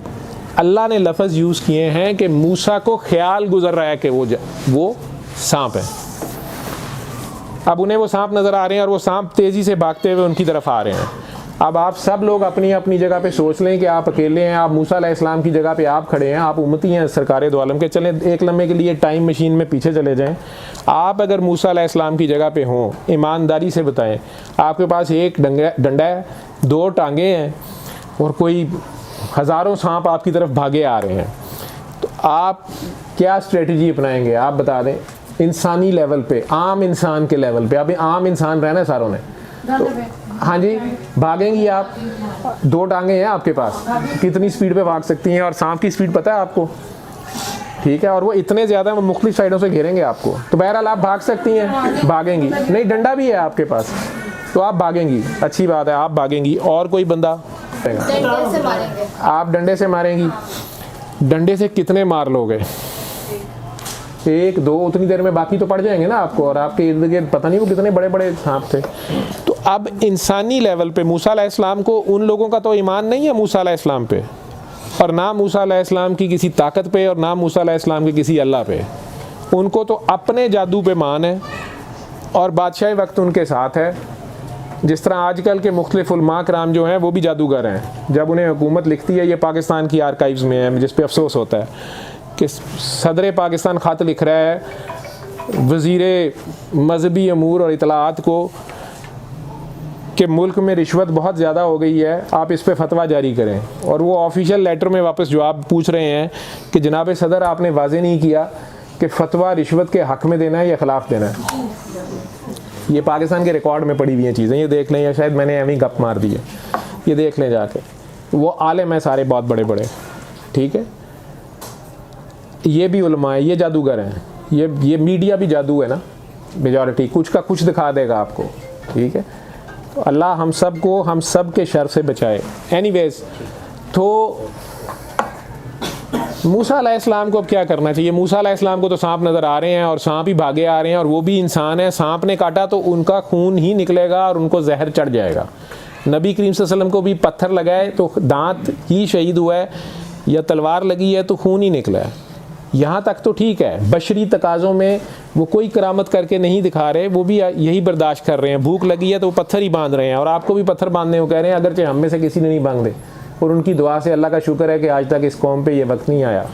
अल्लाह ने लफ्ज़ यूज़ किए हैं कि मूसा को ख्याल गुजर रहा है कि वो सांप है। अब उन्हें वो सांप नज़र आ रहे हैं और वो सांप तेज़ी से भागते हुए उनकी तरफ आ रहे हैं। अब आप सब लोग अपनी अपनी जगह पे सोच लें कि आप अकेले हैं, आप मूसा अलैहिस्सलाम की जगह पे आप खड़े हैं, आप उम्मती हैं सरकार दो आलम के। चलें एक लम्हे के लिए टाइम मशीन में पीछे चले जाएं। आप अगर मूसा अलैहिस्सलाम की जगह पे हों, ईमानदारी से बताएं, आपके पास एक डंडा है, 2 टांगे हैं और कोई हज़ारों सांप आपकी तरफ भागे आ रहे हैं, तो आप क्या स्ट्रेटजी अपनाएंगे? आप बता दें इंसानी लेवल पे, आम इंसान के लेवल पे। अभी आम इंसान रहना है सारों ने तो, हाँ जी, भागेंगी आप? 2 टांगे हैं आपके पास, कितनी स्पीड पे भाग सकती हैं? और सांप की स्पीड पता है आपको, ठीक है? और वो इतने ज़्यादा वो मुख्तलिफ साइडों से घेरेंगे आपको, तो बहरहाल आप भाग सकती हैं, भागेंगी। नहीं, डंडा भी है आपके पास तो आप भागेंगी, अच्छी बात है, आप भागेंगी। और कोई बंदा? डंडे से मारेंगे। आप डंडे से मारेंगी? डंडे से कितने मार लोगे? 1 2, उतनी देर में बाकी तो पड़ जाएंगे ना आपको, और आपके इर्द गिर्द पता नहीं वो कितने बड़े बड़े सांप थे। तो अब इंसानी लेवल पे मूसा अलैहिस्सलाम को, उन लोगों का तो ईमान नहीं है मूसा अलैहिस्सलाम पे, और ना मूसा अलैहिस्सलाम की किसी ताकत पे, और ना मूसा अलैहिस्सलाम के किसी अल्लाह पे। उनको तो अपने जादू पे मान है और बादशाह वक्त उनके साथ है। जिस तरह आजकल के मुख्तलिफ उलमा कराम जो हैं वो भी जादूगर हैं। जब उन्हें हुकूमत लिखती है, ये पाकिस्तान की आर्काइव्स में है, जिस पे अफसोस होता है कि सदर पाकिस्तान ख़त लिख रहा है वज़ीर मजहबी अमूर और इतलाआत को कि मुल्क में रिश्वत बहुत ज़्यादा हो गई है, आप इस पे फतवा जारी करें। और वो ऑफिशियल लेटर में वापस जवाब पूछ रहे हैं कि जनाब सदर, आपने वाज़े नहीं किया कि फतवा रिश्वत के हक़ में देना है या ख़िलाफ़ देना है। ये पाकिस्तान के रिकॉर्ड में पड़ी हुई हैं चीज़ें, ये देख लें, या शायद मैंने एवं गप मार दी है, ये देख लें जाके। वो आलिम है सारे, बहुत बड़े बड़े, ठीक है? ये भी उलमा है, ये जादूगर हैं, ये मीडिया भी जादू है ना, मेजॉरिटी कुछ का कुछ दिखा देगा आपको, ठीक है? तो अल्लाह हम सब को, हम सब के शर से बचाए। एनीवेज, तो मूसा अलैहिस्सलाम को अब क्या करना चाहिए? मूसा अलैहिस्सलाम को तो सांप नज़र आ रहे हैं और सांप ही भागे आ रहे हैं, और वो भी इंसान है। सांप ने काटा तो उनका खून ही निकलेगा और उनको जहर चढ़ जाएगा। नबी करीम सल्लल्लाहु अलैहि वसल्लम को भी पत्थर लगाए तो दांत ही शहीद हुआ है, या तलवार लगी है तो खून ही निकला है। यहाँ तक तो ठीक है, बशरी तकाज़ों में वो कोई करामत करके नहीं दिखा रहे, वो भी यही बर्दाश्त कर रहे हैं। भूख लगी है तो वो पत्थर ही बांध रहे हैं, और आपको भी पत्थर बांधने को कह रहे हैं, अगरचे हम में से किसी ने नहीं बांधे। और उनकी दुआ से अल्लाह का शुक्र है कि आज तक इस कौम पे ये वक्त नहीं आया।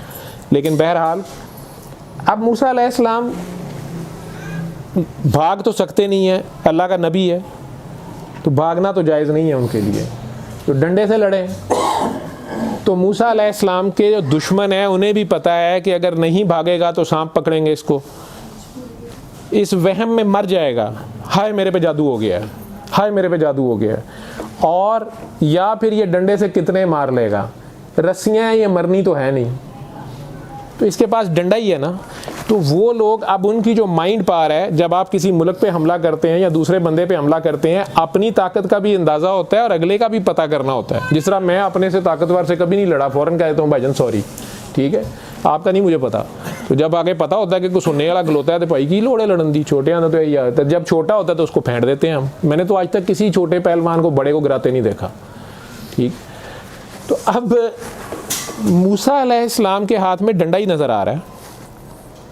लेकिन बहरहाल, अब मूसा अलैहिस्सलाम भाग तो सकते नहीं हैं, अल्लाह का नबी है, तो भागना तो जायज़ नहीं है उनके लिए, तो डंडे से लड़ें। तो मूसा अलैहिस्सलाम के जो दुश्मन हैं उन्हें भी पता है कि अगर नहीं भागेगा तो सांप पकड़ेंगे इसको, इस वहम में मर जाएगा, हाय मेरे पे जादू हो गया है, हाय मेरे पे जादू हो गया है। और या फिर ये डंडे से कितने मार लेगा, रस्सियाँ हैं, ये मरनी तो है नहीं, तो इसके पास डंडा ही है ना। तो वो लोग, अब उनकी जो माइंड पावर है, जब आप किसी मुल्क पे हमला करते हैं या दूसरे बंदे पे हमला करते हैं, अपनी ताकत का भी अंदाज़ा होता है और अगले का भी पता करना होता है। जिस तरह मैं अपने से ताकतवर से कभी नहीं लड़ा, फ़ौरन कह देता हूँ भाईजान सॉरी, ठीक है, आपका नहीं मुझे पता। तो जब आगे पता होता है कि कुछ सुनने वाला गलोता है तो भाई की लोड़ है लड़न दी, छोटे आना तो यही आता है। जब छोटा होता है तो उसको फेंट देते हैं हम। मैंने तो आज तक किसी छोटे पहलवान को बड़े को गिराते नहीं देखा, ठीक। तो अब मूसा अलैहिस्सलाम के हाथ में डंडा ही नज़र आ रहा है,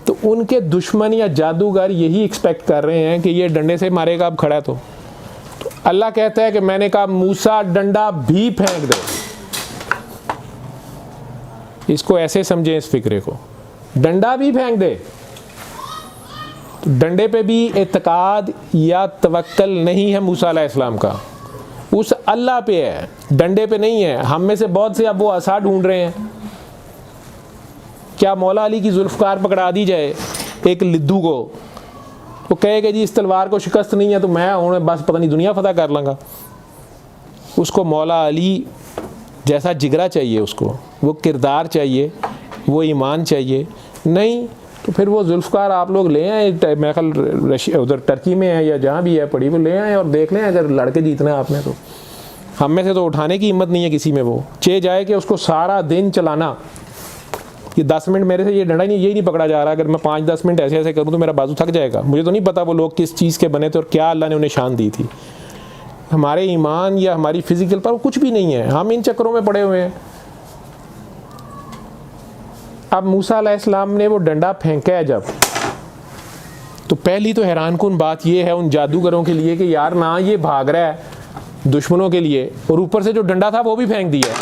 तो उनके दुश्मन या जादूगर यही एक्सपेक्ट कर रहे हैं कि ये डंडे से मारेगा अब खड़ा तो अल्लाह कहता है कि मैंने कहा मूसा डंडा भी फेंक दे। इसको ऐसे समझें, इस फिक्रे को, डंडा भी फेंक दे। तो डंडे पे भी एतकाद या तवक्कल नहीं है मूसा अलैहिस्सलाम का, उस अल्लाह पे है, डंडे पे नहीं है। हम में से बहुत से अब वो आसा ढूंढ रहे हैं, क्या मौला अली की जुल्फ़कार पकड़ा दी जाए एक लिद्दू को, वो कहे कि जी इस तलवार को शिकस्त नहीं है तो मैं हूँ बस पता नहीं दुनिया फतह कर लूँगा। उसको मौला अली जैसा जिगरा चाहिए, उसको वो किरदार चाहिए, वो ईमान चाहिए। नहीं तो फिर वो जुल्फ़कार आप लोग ले आए, मेरा ख्याल उधर टर्की में है या जहाँ भी है पड़ी, वो ले आए और देख लें, अगर लड़के जीतना है आपने तो। हम में से तो उठाने की हिम्मत नहीं है किसी में, वो चे जाए कि उसको सारा दिन चलाना। ये 10 मिनट मेरे से ये डंडा नहीं, यही नहीं पकड़ा जा रहा, अगर मैं 5-10 मिनट ऐसे ऐसे करूँ तो मेरा बाजू थक जाएगा। मुझे तो नहीं पता वो लोग किस चीज़ के बने थे और क्या अल्लाह ने उन्हें शान दी थी। हमारे ईमान या हमारी फिजिकल पर कुछ भी नहीं है, हम इन चक्करों में पड़े हुए हैं। अब मूसा अलैहिस्सलाम ने वो डंडा फेंका है जब, तो पहली तो हैरानकुन बात ये है उन जादूगरों के लिए कि यार ना ये भाग रहा है दुश्मनों के लिए और ऊपर से जो डंडा था वो भी फेंक दिया,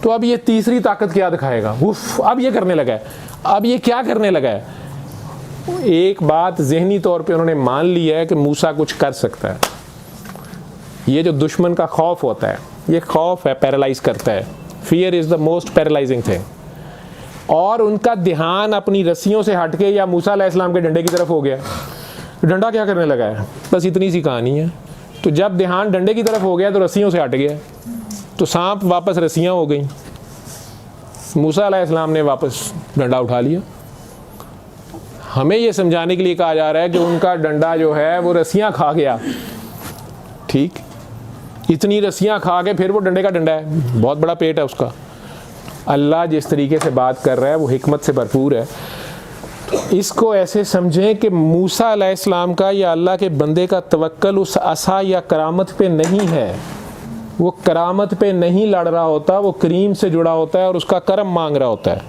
तो अब ये तीसरी ताकत क्या दिखाएगा। उफ, अब ये करने लगा है, अब ये क्या करने लगा है। एक बात ज़हनी तौर पे उन्होंने मान लिया है कि मूसा कुछ कर सकता है। ये जो दुश्मन का खौफ होता है, ये खौफ है, पैरालाइज करता है। Fear is the most paralysing thing. और उनका ध्यान अपनी रस्सियों से हट के या मूसा अलैहिस्सलाम के डंडे की तरफ हो गया। डंडा क्या करने लगा है, बस इतनी सी कहानी है। तो जब ध्यान डंडे की तरफ हो गया तो रस्सियों से हट गया, तो सांप वापस रस्सियाँ हो गई। मूसा अलैहिस्सलाम ने वापस डंडा उठा लिया। हमें ये समझाने के लिए कहा जा रहा है कि उनका डंडा जो है वो रस्सियाँ खा गया। ठीक, इतनी रस्सियाँ खा के फिर वो डंडे का डंडा है, बहुत बड़ा पेट है उसका। अल्लाह जिस तरीके से बात कर रहा है वो हिकमत से भरपूर है। तो इसको ऐसे समझें कि मूसा अलैहिस्सलाम का या अल्लाह के बंदे का तवक्कल उस असा या करामत पे नहीं है। वो करामत पे नहीं लड़ रहा होता, वो करीम से जुड़ा होता है और उसका करम मांग रहा होता है।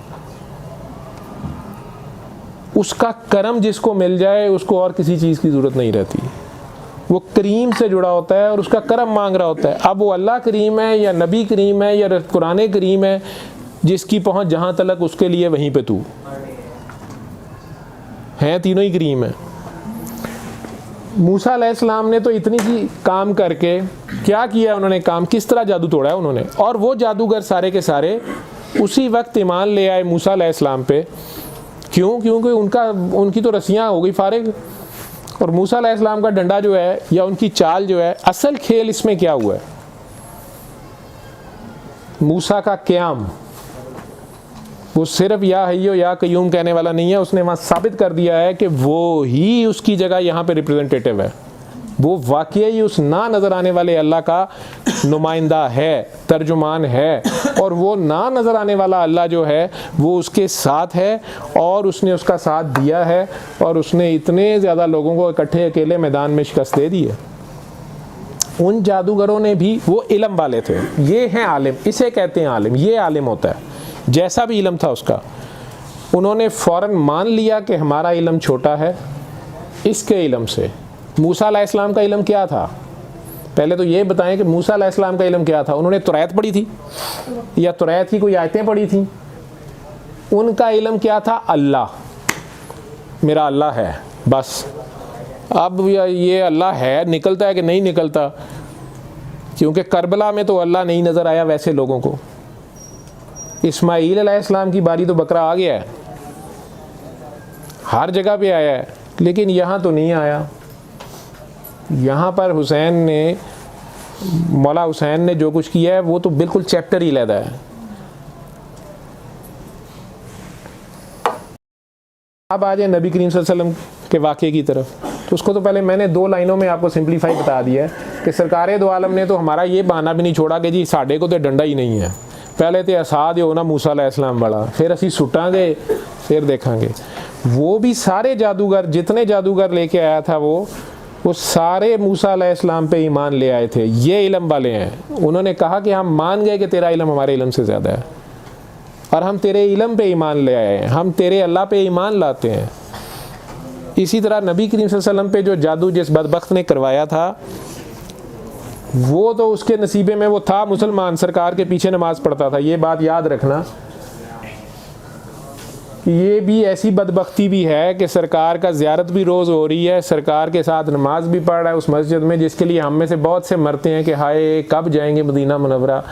उसका करम जिसको मिल जाए उसको और किसी चीज़ की ज़रूरत नहीं रहती। वो करीम से जुड़ा होता है और उसका करम मांग रहा होता है। अब वो अल्लाह करीम है या नबी करीम है या कुरान करीम है, जिसकी पहुंच जहां तलक उसके लिए वहीं पे तू है, तीनों ही करीम है। मूसा अलैहिस्सलाम ने तो इतनी सी काम करके क्या किया उन्होंने, काम किस तरह जादू तोड़ा है उन्होंने। और वो जादूगर सारे के सारे उसी वक्त ईमान ले आए मूसा अलैहिस्सलाम पे। क्यों? क्योंकि उनकी तो रस्सियाँ हो गई फारिग, और मूसा अलैहिस्सलाम का डंडा जो है या उनकी चाल जो है, असल खेल इसमें क्या हुआ है, मूसा का क़याम, वो सिर्फ या हय्यो या कय्यूम कहने वाला नहीं है। उसने वहाँ साबित कर दिया है कि वो ही उसकी जगह यहाँ पे रिप्रेजेंटेटिव है। वो वाकई उस ना नज़र आने वाले अल्लाह का नुमाइंदा है, तर्जुमान है। और वो ना नज़र आने वाला अल्लाह जो है वो उसके साथ है और उसने उसका साथ दिया है और उसने इतने ज़्यादा लोगों को इकट्ठे अकेले मैदान में शिकस्त दे दी है। उन जादूगरों ने भी, वो इल्म वाले थे, ये हैं आलिम, इसे कहते हैं आलिम। ये आलिम होता है, जैसा भी इल्म था उसका। उन्होंने फ़ौरन मान लिया कि हमारा इल्म छोटा है इसके इल्म से। मूसा अलैहिस्सलाम का इल्म क्या था? पहले तो ये बताएं कि मूसा अलैहिस्सलाम का इल्म क्या था। उन्होंने तौरात पढ़ी थी या तौरात की कोई आयतें पढ़ी थी? उनका इल्म क्या था? अल्लाह, मेरा अल्लाह है, बस। अब ये अल्लाह है निकलता है कि नहीं निकलता, क्योंकि करबला में तो अल्लाह नहीं नज़र आया वैसे लोगों को। इस्माईल अलैहिस्सलाम की बारी तो बकरा आ गया है, हर जगह पे आया है, लेकिन यहाँ तो नहीं आया। यहाँ पर हुसैन ने, मौला हुसैन ने जो कुछ किया है वो तो बिल्कुल चैप्टर ही अलग है। अब आ जाए नबी करीम सल्लल्लाहु अलैहि वसल्लम के वाक़े की तरफ। तो उसको तो पहले मैंने 2 लाइनों में आपको सिंप्लीफाई बता दिया है कि सरकारे दो आलम ने तो हमारा ये बहाना भी नहीं छोड़ा कि जी साढ़े को तो डंडा ही नहीं है। पहले तो असा दो ना मूसा अलैहिस्सलाम वाला, फिर असी सुटांगे, फिर देखांगे। वो भी सारे जादूगर, जितने जादूगर लेके आया था वो सारे मूसा अलैहिस्सलाम पे ईमान ले आए थे। ये इल्म वाले हैं। उन्होंने कहा कि हम मान गए कि तेरा इल्म हमारे इल्म से ज़्यादा है और हम तेरे इल्म पे ईमान ले आए हैं, हम तेरे अल्लाह पे ईमान लाते हैं। इसी तरह नबी करीम सल्लल्लाहु अलैहि वसल्लम पे जो जादू जिस बदबख्त ने करवाया था, वो तो उसके नसीबे में वो था मुसलमान, सरकार के पीछे नमाज पढ़ता था। ये बात याद रखना, ये भी ऐसी बदबख्ती भी है कि सरकार का ज़ियारत भी रोज़ हो रही है, सरकार के साथ नमाज भी पढ़ रहा है उस मस्जिद में, जिसके लिए हम में से बहुत से मरते हैं कि हाय कब जाएंगे मदीना मुनव्वरा,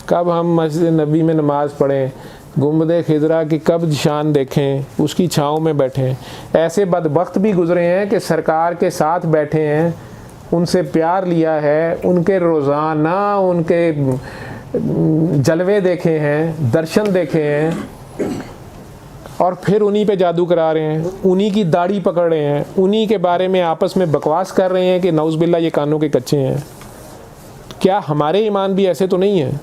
कब हम मस्जिद नबी में नमाज पढ़ें, गुंबद खिजरा की कब शान देखें, उसकी छाँव में बैठें। ऐसे बदबख्त भी गुज़रे हैं कि सरकार के साथ बैठे हैं, उनसे प्यार लिया है, उनके रोज़ाना उनके जलवे देखे हैं, दर्शन देखे हैं, और फिर उन्हीं पे जादू करा रहे हैं, उन्हीं की दाढ़ी पकड़ रहे हैं, उन्हीं के बारे में आपस में बकवास कर रहे हैं कि नौज़बिल्ला ये कानों के कच्चे हैं। क्या हमारे ईमान भी ऐसे तो नहीं है?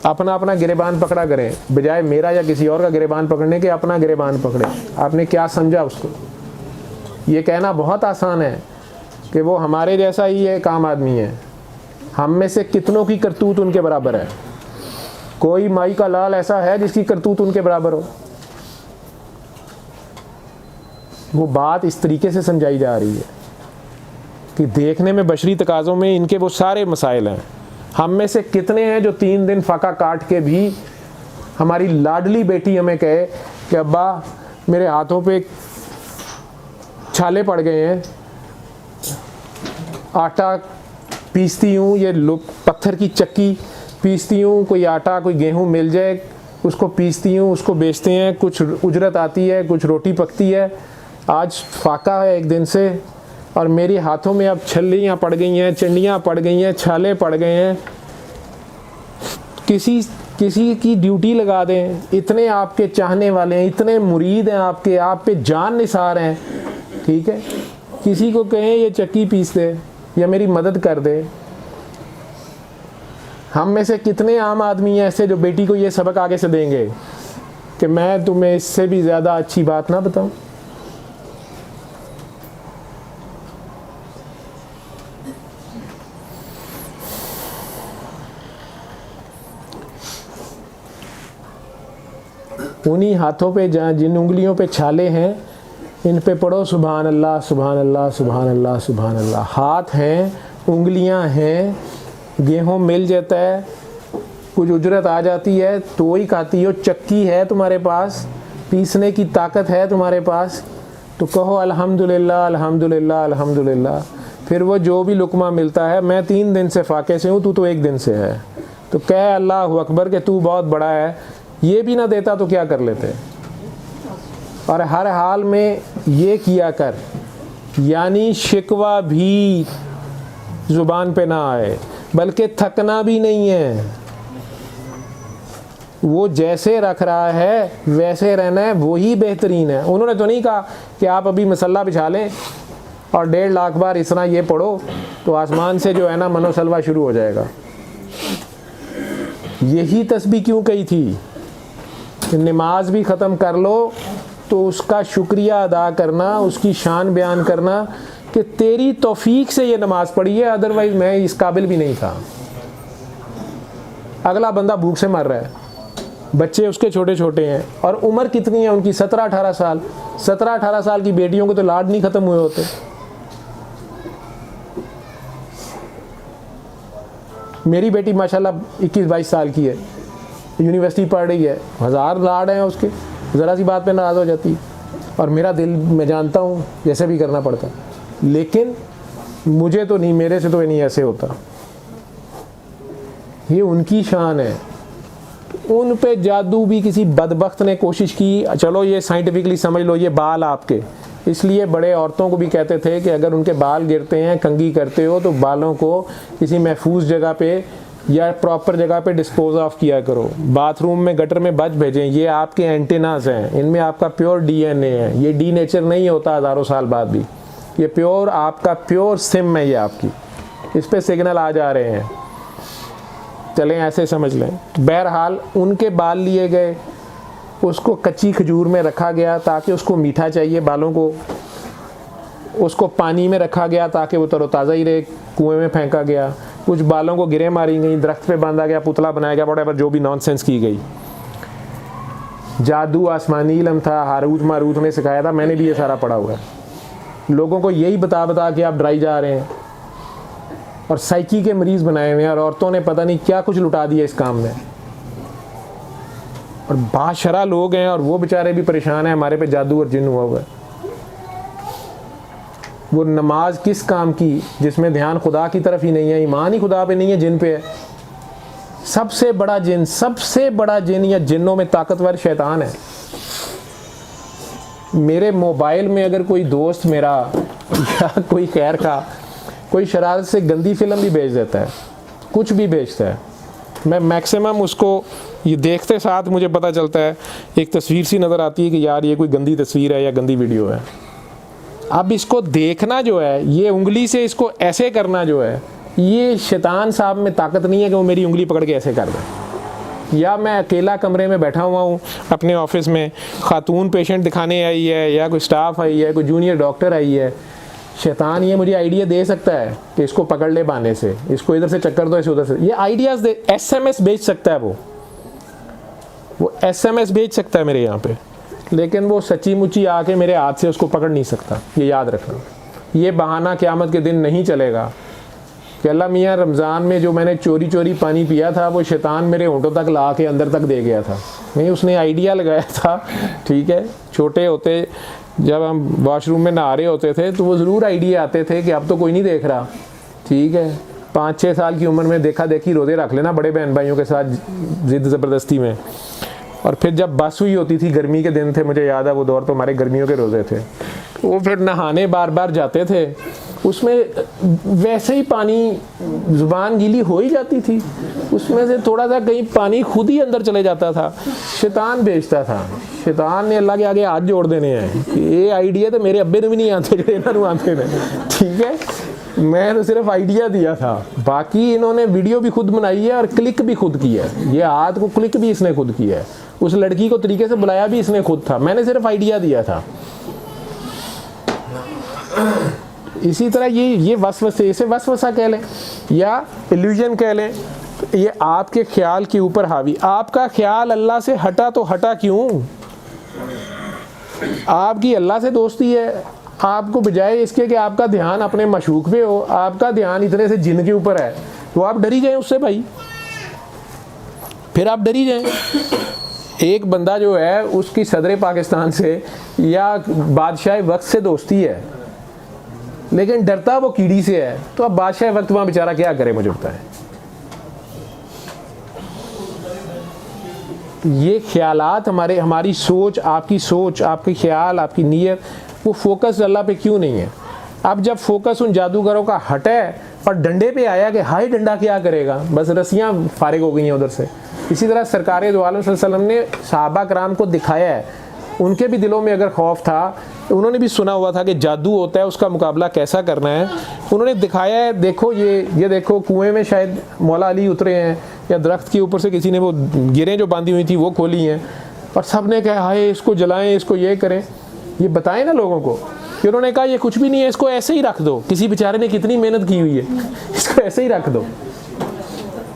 अपना अपना गिरेबान पकड़ा करें, बजाय मेरा या किसी और का गिरेबान पकड़ने के अपना गिरेबान पकड़े। आपने क्या समझा उसको? ये कहना बहुत आसान है कि वो हमारे जैसा ही है, काम आदमी है। हम में से कितनों की करतूत उनके बराबर है? कोई माई का लाल ऐसा है जिसकी करतूत उनके बराबर हो? वो बात इस तरीके से समझाई जा रही है कि देखने में बशरी तकाज़ों में इनके वो सारे मसाइल हैं। हम में से कितने हैं जो 3 दिन फाका काट के भी हमारी लाडली बेटी हमें कहे कि अब्बा मेरे हाथों पे छाले पड़ गए हैं, आटा पीसती हूँ, ये पत्थर की चक्की पीसती हूँ, कोई आटा कोई गेहूँ मिल जाए उसको पीसती हूँ, उसको बेचते हैं, कुछ उजरत आती है, कुछ रोटी पकती है। आज फाका है 1 दिन से और मेरे हाथों में अब छल्लियाँ पड़ गई हैं, चंडियाँ पड़ गई हैं, छाले पड़ गए हैं। किसी की ड्यूटी लगा दें, इतने आपके चाहने वाले हैं, इतने मुरीद हैं आपके, आप पे जान निसार हैं, ठीक है, किसी को कहें ये चक्की पीस दे या मेरी मदद कर दे। हम में से कितने आम आदमी हैं ऐसे जो बेटी को ये सबक आगे से देंगे कि मैं तुम्हें इससे भी ज़्यादा अच्छी बात ना बताऊं। उन्हीं हाथों पे जहाँ जिन उंगलियों पे छाले हैं इन पे पढ़ो सुभान अल्लाह सुभान अल्लाह सुभान अल्लाह सुभान अल्लाह। हाथ हैं, उंगलियां हैं, गेहूँ मिल जाता है, कुछ उजरत आ जाती है तो ही खाती हो, चक्की है तुम्हारे पास, पीसने की ताकत है तुम्हारे पास, तो कहो अल्हम्दुलिल्लाह अल्हम्दुलिल्लाह अल्हम्दुलिल्लाह। फिर वो जो भी लुकमा मिलता है, मैं 3 दिन से फाके से हूँ, तू तो 1 दिन से है, तो कह अल्लाह अकबर के तू बहुत बड़ा है। ये भी ना देता तो क्या कर लेते। और हर हाल में ये किया कर, यानी शिकवा भी ज़ुबान पे ना आए, बल्कि थकना भी नहीं है। वो जैसे रख रहा है वैसे रहना है, वही बेहतरीन है। उन्होंने तो नहीं कहा कि आप अभी मसल्ला बिछा लें और 1.5 लाख बार इस तरह ये पढ़ो तो आसमान से जो है ना मनोसलवा शुरू हो जाएगा। यही तस्बीह क्यों कही थी, नमाज भी ख़त्म कर लो तो उसका शुक्रिया अदा करना, उसकी शान बयान करना कि तेरी तौफीक से ये नमाज पढ़ी है, अदरवाइज़ मैं इस काबिल भी नहीं था। अगला बंदा भूख से मर रहा है, बच्चे उसके छोटे छोटे हैं और उम्र कितनी है उनकी, 17-18 साल। 17-18 साल की बेटियों के तो लाड नहीं ख़त्म हुए होते। मेरी बेटी माशाल्लाह 21-22 साल की है, यूनिवर्सिटी पढ़ रही है, 1000 लाड हैं उसके, ज़रा सी बात पे नाराज़ हो जाती है। और मेरा दिल मैं जानता हूँ जैसे भी करना पड़ता, लेकिन मुझे तो नहीं, मेरे से तो नहीं ऐसे होता। ये उनकी शान है। उन पे जादू भी किसी बदबख्त ने कोशिश की, चलो ये साइंटिफिकली समझ लो, ये बाल आपके, इसलिए बड़े औरतों को भी कहते थे कि अगर उनके बाल गिरते हैं, कंघी करते हो, तो बालों को किसी महफूज जगह पे या प्रॉपर जगह पे डिस्पोज ऑफ किया करो। बाथरूम में गटर में बच भेजें, ये आपके एंटेनास हैं, इनमें आपका प्योर डीएनए है, ये डी नेचर नहीं होता हज़ारों साल बाद भी, ये प्योर आपका प्योर सिम है, ये आपकी, इस पे सिग्नल आ जा रहे हैं, चलें ऐसे समझ लें। बहरहाल उनके बाल लिए गए, उसको कच्ची खजूर में रखा गया ताकि उसको मीठा चाहिए बालों को, उसको पानी में रखा गया ताकि वो तरोताज़ा ही रहे, कुएं में फेंका गया, कुछ बालों को गिरें मारी गई, दरख्त पे बांधा गया, पुतला बनाया गया, वॉटेवर जो भी नॉनसेंस की गई। जादू आसमानी इल्म था, हारूत मारूत ने सिखाया था, मैंने भी ये सारा पढ़ा हुआ है। लोगों को यही बता बता के आप डराई जा रहे हैं और साइकी के मरीज़ बनाए हुए हैं, और औरतों ने पता नहीं क्या कुछ लुटा दिया इस काम में। और बाशरा लोग हैं और वो बेचारे भी परेशान हैं, हमारे पे जादू और जिन हुआ हुआ है। वो नमाज किस काम की जिसमें ध्यान खुदा की तरफ ही नहीं है, ईमान ही खुदा पे नहीं है, जिन पे है। सबसे बड़ा जिन, सबसे बड़ा जिन या जिन्नों में ताकतवर शैतान है। मेरे मोबाइल में अगर कोई दोस्त मेरा या कोई खैर का कोई शरारत से गंदी फिल्म भी भेज देता है, कुछ भी भेजता है, मैं मैक्सिमम उसको ये देखते साथ मुझे पता चलता है, एक तस्वीर सी नज़र आती है कि यार ये कोई गंदी तस्वीर है या गंदी वीडियो है। अब इसको देखना जो है, ये उंगली से इसको ऐसे करना जो है, ये शैतान साहब में ताकत नहीं है कि वो मेरी उंगली पकड़ के ऐसे कर दे। या मैं अकेला कमरे में बैठा हुआ हूँ अपने ऑफिस में, खातून पेशेंट दिखाने आई है या कोई स्टाफ आई है, कोई जूनियर डॉक्टर आई है, शैतान ये मुझे आइडिया दे सकता है कि इसको पकड़ ले बाने से, इसको इधर से चक्कर दो, इसे उधर से, ये आइडियाज़ दे। SMS भेज सकता है वो SMS भेज सकता है मेरे यहाँ पे, लेकिन वो सच्ची मुच्ची आके मेरे हाथ से उसको पकड़ नहीं सकता, ये याद रखना। ये बहाना क़यामत के दिन नहीं चलेगा कि अल्लाह मियाँ रमज़ान में जो मैंने चोरी चोरी पानी पिया था वो शैतान मेरे होंठों तक ला के अंदर तक दे गया था। नहीं, उसने आइडिया लगाया था, ठीक है। छोटे होते जब हम वॉशरूम में नहा रहे होते थे तो वो ज़रूर आइडिया आते थे कि अब तो कोई नहीं देख रहा, ठीक है। 5-6 साल की उम्र में देखा देखी रोज़े रख लेना बड़े बहन भाइयों के साथ ज़िद ज़बरदस्ती में। और फिर जब बस हुई होती थी, गर्मी के दिन थे, मुझे याद है वो दौर तो हमारे गर्मियों के रोज़े थे, वो फिर नहाने बार बार जाते थे, उसमें वैसे ही पानी ज़ुबान गीली हो ही जाती थी, उसमें से थोड़ा सा कहीं पानी खुद ही अंदर चले जाता था। शैतान बेचता था, शैतान ने अल्लाह के आगे हाथ जोड़ देने हैं कि ये आइडिया तो मेरे अब्बे ने भी नहीं आते जो इन्होंने आते ने, ठीक है। मैं तो सिर्फ आइडिया दिया था, बाकी इन्होंने वीडियो भी खुद बनाई है और क्लिक भी खुद किया है। ये हाथ को क्लिक भी इसने खुद किया है, उस लड़की को तरीके से बुलाया भी इसने खुद था, मैंने सिर्फ आइडिया दिया था। इसी तरह ये वसवसे, इसे वसवसा कह लें या इल्यूजन कह लें, ये आपके ख्याल के ऊपर हावी। आपका ख्याल अल्लाह से हटा तो हटा क्यों? आपकी अल्लाह से दोस्ती है, आपको बजाय इसके कि आपका ध्यान अपने मशूक पे हो, आपका ध्यान इतने से जिन के ऊपर है, तो आप डरी जाएं उससे भाई, फिर आप डरी जाएं। एक बंदा जो है उसकी सदर पाकिस्तान से या बादशाह वक्त से दोस्ती है, लेकिन डरता वो कीड़ी से है, तो अब बादशाह वक्त वहाँ बेचारा क्या करे, मुझे पता है। ये ख्यालात हमारी सोच, आपकी ख्याल, आपकी नीयत, वो फोकस अल्लाह पे क्यों नहीं है? अब जब फोकस उन जादूगरों का हटे और डंडे पे आया कि हाय डंडा क्या करेगा, बस रस्सियाँ फारिग हो गई हैं उधर से। इसी तरह सरकार दो आलम सल्लल्लाहु अलैहि वसल्लम ने सहाबा कराम को दिखाया है, उनके भी दिलों में अगर खौफ था, उन्होंने भी सुना हुआ था कि जादू होता है, उसका मुकाबला कैसा करना है, उन्होंने दिखाया है। देखो ये देखो, कुएं में शायद मौला अली उतरे हैं, या दरख्त के ऊपर से किसी ने वो गिरें जो बांधी हुई थी वो खोली हैं, और सब ने कहा हाय इसको जलाएं, इसको ये करें। ये बताएं ना लोगों को कि उन्होंने कहा ये कुछ भी नहीं है, इसको ऐसे ही रख दो, किसी बेचारे ने कितनी मेहनत की हुई है, इसको ऐसे ही रख दो।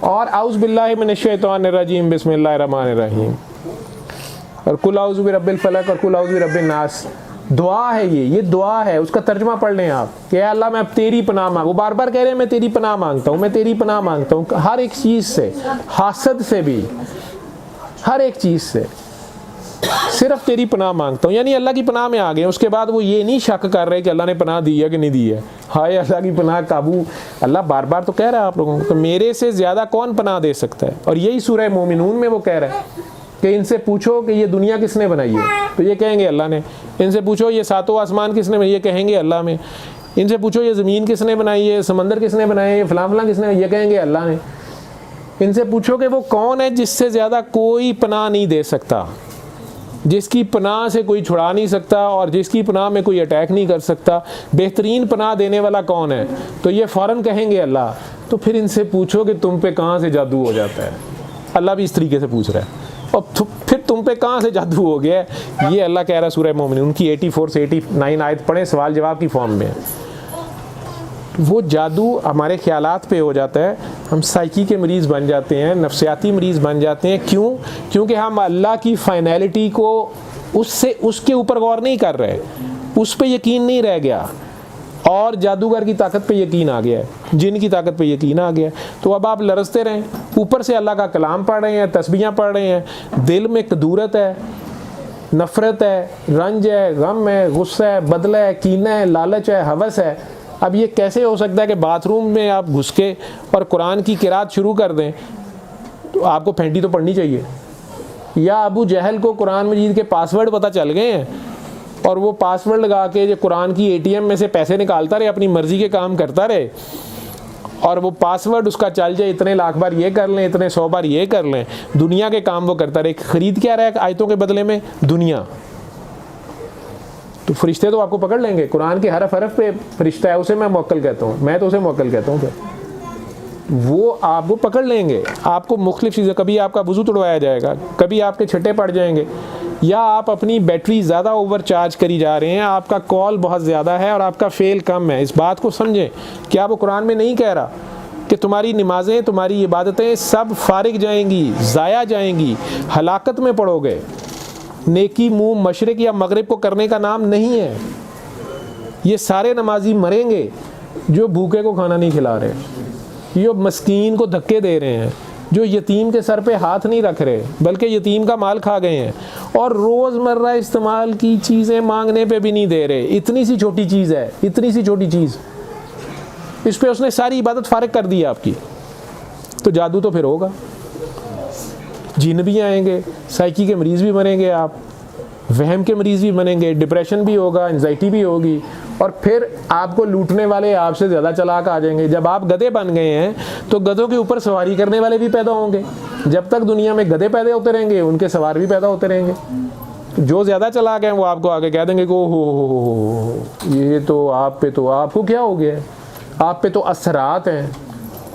और आउज़ बिल्लाहि मिनश शैतानिर रजीम बिस्मिल्लाहिर रहमानिर रहीम, और कुल आउज़ु बिरब्बिल फलक और कुल आउज़ु बिरब्बिन नास, दुआ है ये दुआ है। उसका तर्जुमा पढ़ लें आप कि अल्लाह मैं अब तेरी पनाह मांग, वो बार बार कह रहे हैं मैं तेरी पनाह मांगता हूँ, मैं तेरी पनाह मांगता हूँ, हर एक चीज़ से, हासद से भी, हर एक चीज़ से सिर्फ तेरी पनाह मांगता हूँ। यानी अल्लाह की पनाह में आ गए। उसके बाद वो ये नहीं शक कर रहे कि अल्लाह ने पनाह दी है कि नहीं दी है, हाय अल्लाह की पनाह काबू। अल्लाह बार बार तो कह रहा है आप लोगों को, तो मेरे से ज़्यादा कौन पनाह दे सकता है। और यही सूरह मोमिनून में वो कह रहा है कि इनसे पूछो कि ये दुनिया किसने बनाई है, तो ये कहेंगे अल्लाह ने। इनसे पूछो ये सातों आसमान किसने बनाई, ये कहेंगे अल्लाह में। इनसे पूछो ये ज़मीन किसने बनाई है, समंदर किसने बनाए, ये फलां फलां किसने, ये कहेंगे अल्लाह ने। इनसे पूछो कि वो कौन है जिससे ज़्यादा कोई पनाह नहीं दे सकता, जिसकी पनाह से कोई छुड़ा नहीं सकता और जिसकी पनाह में कोई अटैक नहीं कर सकता, बेहतरीन पनाह देने वाला कौन है, तो ये फ़ौरन कहेंगे अल्लाह। तो फिर इनसे पूछो कि तुम पे कहाँ से जादू हो जाता है। अल्लाह भी इस तरीके से पूछ रहा है, और फिर तुम पे कहाँ से जादू हो गया है। ये अल्लाह कह रहा है सूरह मोमिनून उनकी 84 से 89 आयत पढ़ें, सवाल जवाब की फॉर्म में। वो जादू हमारे ख्यालात पे हो जाता है, हम साइकी के मरीज़ बन जाते हैं, नफ्सियाती मरीज़ बन जाते हैं। क्यों? क्योंकि हम अल्लाह की फाइनलिटी को उसके ऊपर गौर नहीं कर रहे, उस पे यकीन नहीं रह गया, और जादूगर की ताकत पे यकीन आ गया है, जिन की ताकत पे यकीन आ गया। तो अब आप लरसते रहें, ऊपर से अल्लाह का कलाम पढ़ रहे हैं, तस्बीहां पढ़ रहे हैं, दिल में कदूरत है, नफ़रत है, रंज है, गम है, गुस्सा है, बदला है, कीना है, लालच है, हवस है। अब ये कैसे हो सकता है कि बाथरूम में आप घुस के और कुरान की किरात शुरू कर दें, तो आपको फेंटी तो पढ़नी चाहिए। या अबू जहल को कुरान मजीद के पासवर्ड पता चल गए हैं और वो पासवर्ड लगा के जो कुरान की ATM में से पैसे निकालता रहे, अपनी मर्ज़ी के काम करता रहे, और वो पासवर्ड उसका चल जाए, इतने लाख बार ये कर लें, इतने 100 बार ये कर लें, दुनिया के काम वो करता रहे। ख़रीद क्या रहा है आयतों के बदले में? दुनिया। तो फरिश्ते तो आपको पकड़ लेंगे, कुरान के हरफ हरफ पे फरिश्ता है, उसे मैं मुवक्किल कहता हूँ, मैं तो उसे मुवक्किल कहता हूँ। फिर वो आपको पकड़ लेंगे, आपको मुख्तलिफ चीज़ें, कभी आपका वज़ू तोड़वाया जाएगा, कभी आपके छट्टे पड़ जाएंगे, या आप अपनी बैटरी ज़्यादा ओवर चार्ज करी जा रहे हैं, आपका कॉल बहुत ज़्यादा है और आपका फ़ेल कम है। इस बात को समझें। क्या वो कुरान में नहीं कह रहा कि तुम्हारी नमाज़ें, तुम्हारी इबादतें सब फारिग जाएंगी, ज़ाया जाएंगी, हलाकत में पड़ोगे? नेकी मुंह मशरिक या मगरिब को करने का नाम नहीं है। ये सारे नमाजी मरेंगे जो भूखे को खाना नहीं खिला रहे, जो मस्कीन को धक्के दे रहे हैं, जो यतीम के सर पे हाथ नहीं रख रहे बल्कि यतीम का माल खा गए हैं, और रोज़मर्रा इस्तेमाल की चीज़ें मांगने पे भी नहीं दे रहे। इतनी सी छोटी चीज़ है, इतनी सी छोटी चीज़, इस पे उसने सारी इबादत फारिग कर दी है आपकी। तो जादू तो फिर होगा, जिन भी आएंगे, साइकी के मरीज़ भी मरेंगे, आप वहम के मरीज़ भी बनेंगे, डिप्रेशन भी होगा, एंजाइटी भी होगी, और फिर आपको लूटने वाले आपसे ज़्यादा चालाक आ जाएंगे। जब आप गधे बन गए हैं तो गधों के ऊपर सवारी करने वाले भी पैदा होंगे। जब तक दुनिया में गधे पैदा होते रहेंगे उनके सवार भी पैदा होते रहेंगे। जो ज़्यादा चालाक हैं वो आपको आगे कह देंगे कि ओ हो ये तो आप पे, तो आपको क्या हो गया, आप पे तो असरात हैं।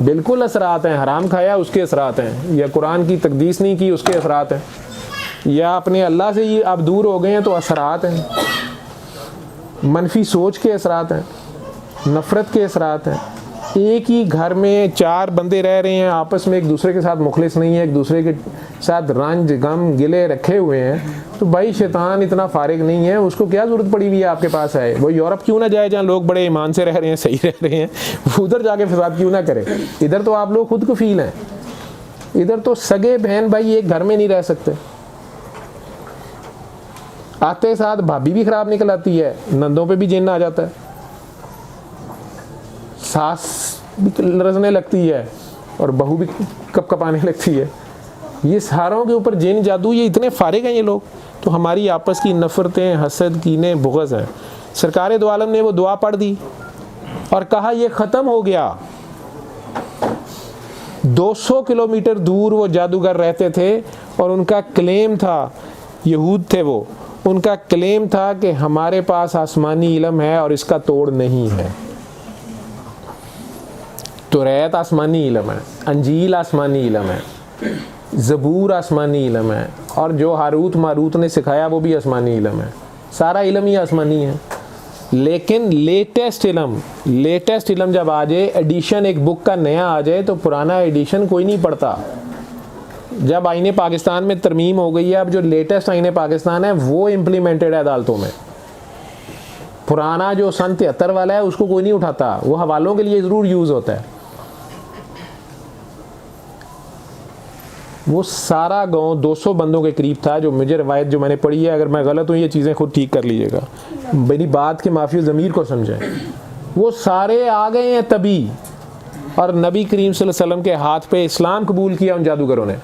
बिल्कुल असरात हैं, हराम खाया उसके असरात हैं, या कुरान की तकदीस नहीं की उसके असरात हैं, या अपने अल्लाह से ही आप दूर हो गए हैं तो असरात हैं, मनफी सोच के असरात हैं, नफ़रत के असरात हैं। एक ही घर में 4 बंदे रह रहे हैं, आपस में एक दूसरे के साथ मुखलिस नहीं है, एक दूसरे के साथ रंज गम गिले रखे हुए हैं, तो भाई शैतान इतना फारिग नहीं है, उसको क्या ज़रूरत पड़ी हुई है आपके पास आए। वो यूरोप क्यों ना जाए जहाँ लोग बड़े ईमान से रह रहे हैं, सही रह रहे हैं, वो उधर जाके फसाद क्यों ना करे। इधर तो आप लोग खुद को फील हैं, इधर तो सगे बहन भाई एक घर में नहीं रह सकते, आते साथ भाभी भी खराब निकल आती है, नंदों पे भी जिन्न आ जाता है, सास भी लरजने लगती है और बहू भी कपकपाने लगती है। ये सारों के ऊपर जिन जादू, ये इतने फारिग हैं ये लोग। तो हमारी आपस की नफ़रतें, हसद, कीने, बुग़्ज़ हैं। सरकार दो आलम ने वो दुआ पढ़ दी और कहा ये ख़त्म हो गया। 200 किलोमीटर दूर वो जादूगर रहते थे और उनका क्लेम था, यहूद थे वो, उनका क्लेम था कि हमारे पास आसमानी इल्म है और इसका तोड़ नहीं है। तौरात आसमानी इल्म है, अंजील आसमानी इल्म है, ज़बूर आसमानी इल्म है, और जो हारूत मारूत ने सिखाया वो भी आसमानी इल्म है। सारा इल्म ही आसमानी है। लेकिन लेटेस्ट इल्म जब आ जाए, एडिशन एक बुक का नया आ जाए, तो पुराना एडिशन कोई नहीं पढ़ता। जब आईने पाकिस्तान में तरमीम हो गई है, अब जो लेटेस्ट आईने पाकिस्तान है वो इम्प्लीमेंटेड है अदालतों में। पुराना जो सन 73 वाला है उसको कोई नहीं उठाता, वो हवालों के लिए ज़रूर यूज़ होता है। वो सारा गांव 200 बंदों के करीब था, जो मुझे रवायत जो मैंने पढ़ी है, अगर मैं गलत हूँ ये चीज़ें खुद ठीक कर लीजिएगा, मेरी बात के माफ़ी ज़मीर को समझें। वो सारे आ गए हैं तभी, और नबी करीम सल्लल्लाहु अलैहि वसल्लम के हाथ पे इस्लाम कबूल किया उन जादूगरों ने,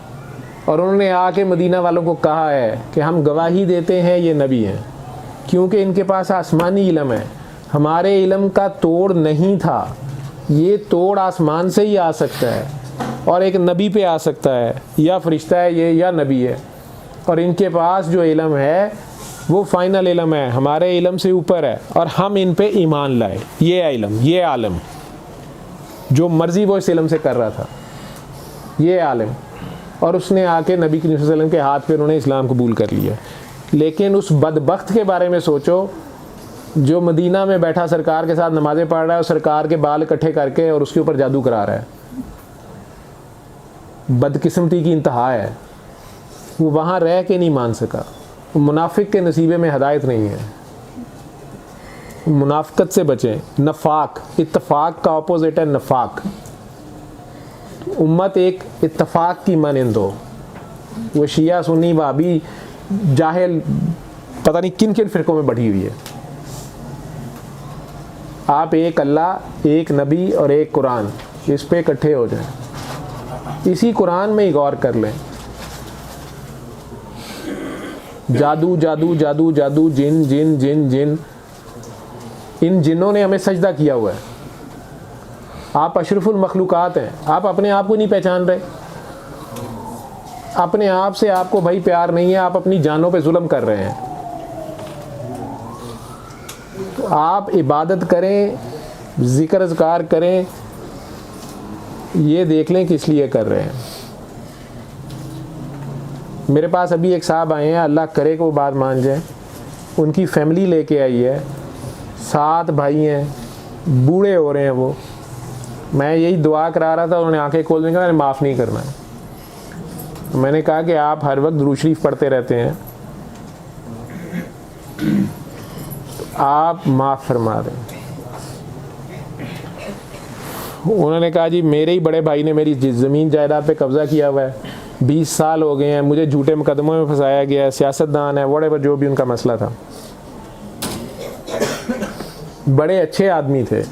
और उन्होंने आके मदीना वालों को कहा है कि हम गवाही देते हैं ये नबी हैं, क्योंकि इनके पास आसमानी इल्म है, हमारे इल्म का तोड़ नहीं था। ये तोड़ आसमान से ही आ सकता है और एक नबी पे आ सकता है, या फरिश्ता है ये या नबी है, और इनके पास जो इल्म है वो फाइनल इल्म है, हमारे इल्म से ऊपर है, और हम इन पे ईमान लाए। ये इल्म, ये आलम, जो मर्ज़ी वो इस इल्म से कर रहा था, ये आलिम, और उसने आके नबी करीम सल्लल्लाहु अलैहि वसल्लम के हाथ पे उन्होंने इस्लाम कबूल कर लिया। लेकिन उस बदबख्त के बारे में सोचो जो मदीना में बैठा सरकार के साथ नमाज़ें पढ़ रहा है और सरकार के बाल इकट्ठे करके और उसके ऊपर जादू करा रहा है। बदकिस्मती की इंतहा है, वो वहाँ रह के नहीं मान सका। मुनाफिक के नसीबे में हदायत नहीं है, मुनाफिकत से बचें। नफाक, इत्तफाक का अपोजिट है नफाक। उम्मत एक इत्तफाक की मानिंद हो, वो शिया सुन्नी वाबी जाहिल पता नहीं किन किन फ़िरक़ों में बढ़ी हुई है। आप एक अल्लाह, एक नबी और एक कुरान, इस पे इकट्ठे हो जाएं, इसी कुरान में ही गौर कर लें। जादू जादू जादू जादू, जिन जिन जिन जिन, इन जिन्नों ने हमें सजदा किया हुआ है। आप अशरफुल मखलूक़ात हैं, आप अपने आप को नहीं पहचान रहे, अपने आप से आपको भाई प्यार नहीं है, आप अपनी जानों पे जुल्म कर रहे हैं। तो आप इबादत करें, ज़िक्र अज़कार करें, ये देख लें किस लिए कर रहे हैं। मेरे पास अभी एक साहब आए हैं, अल्लाह करे कि वो बात मान जाए। उनकी फैमिली लेके आई है, 7 भाई हैं, बूढ़े हो रहे हैं वो। मैं यही दुआ करा रहा था, उन्होंने आंखें खोल देंगे, मैंने माफ़ नहीं करना है। मैंने कहा कि आप हर वक्त दुरूद शरीफ पढ़ते रहते हैं, आप माफ़ फरमा दें। उन्होंने कहा जी मेरे ही बड़े भाई ने मेरी ज़मीन जायदाद पे कब्ज़ा किया हुआ है, 20 साल हो गए हैं, मुझे झूठे मुकदमों में फंसाया गया है, सियासतदान है, व्हाटएवर जो भी उनका मसला था। बड़े अच्छे आदमी थे,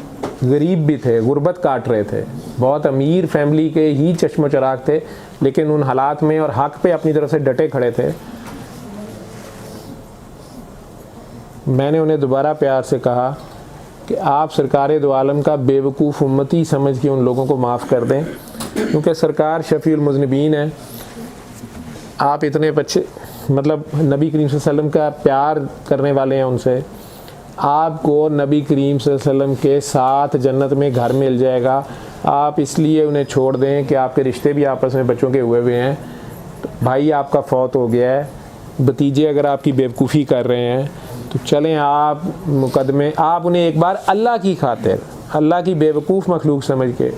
गरीब भी थे, गुर्बत काट रहे थे, बहुत अमीर फैमिली के ही चश्मो चराग थे, लेकिन उन हालात में और हक पे अपनी तरफ से डटे खड़े थे। मैंने उन्हें दोबारा प्यार से कहा कि आप सरकार दो आलम का बेवकूफ़ उम्मती समझ के उन लोगों को माफ़ कर दें, क्योंकि सरकार शफ़ीउल मुज़निबीन है। आप इतने अच्छे मतलब नबी करीम सल्लल्लाहु अलैहि वसल्लम का प्यार करने वाले हैं उनसे, आपको नबी करीम सल्लल्लाहु अलैहि वसल्लम के साथ जन्नत में घर मिल जाएगा। आप इसलिए उन्हें छोड़ दें कि आपके रिश्ते भी आपस में बच्चों के हुए हैं, तो भाई आपका फौत हो गया है, भतीजे अगर आपकी बेवकूफ़ी कर रहे हैं तो चलें आप मुकदमे, आप उन्हें एक बार अल्लाह की खातिर, अल्लाह की बेवकूफ़ मखलूक समझ के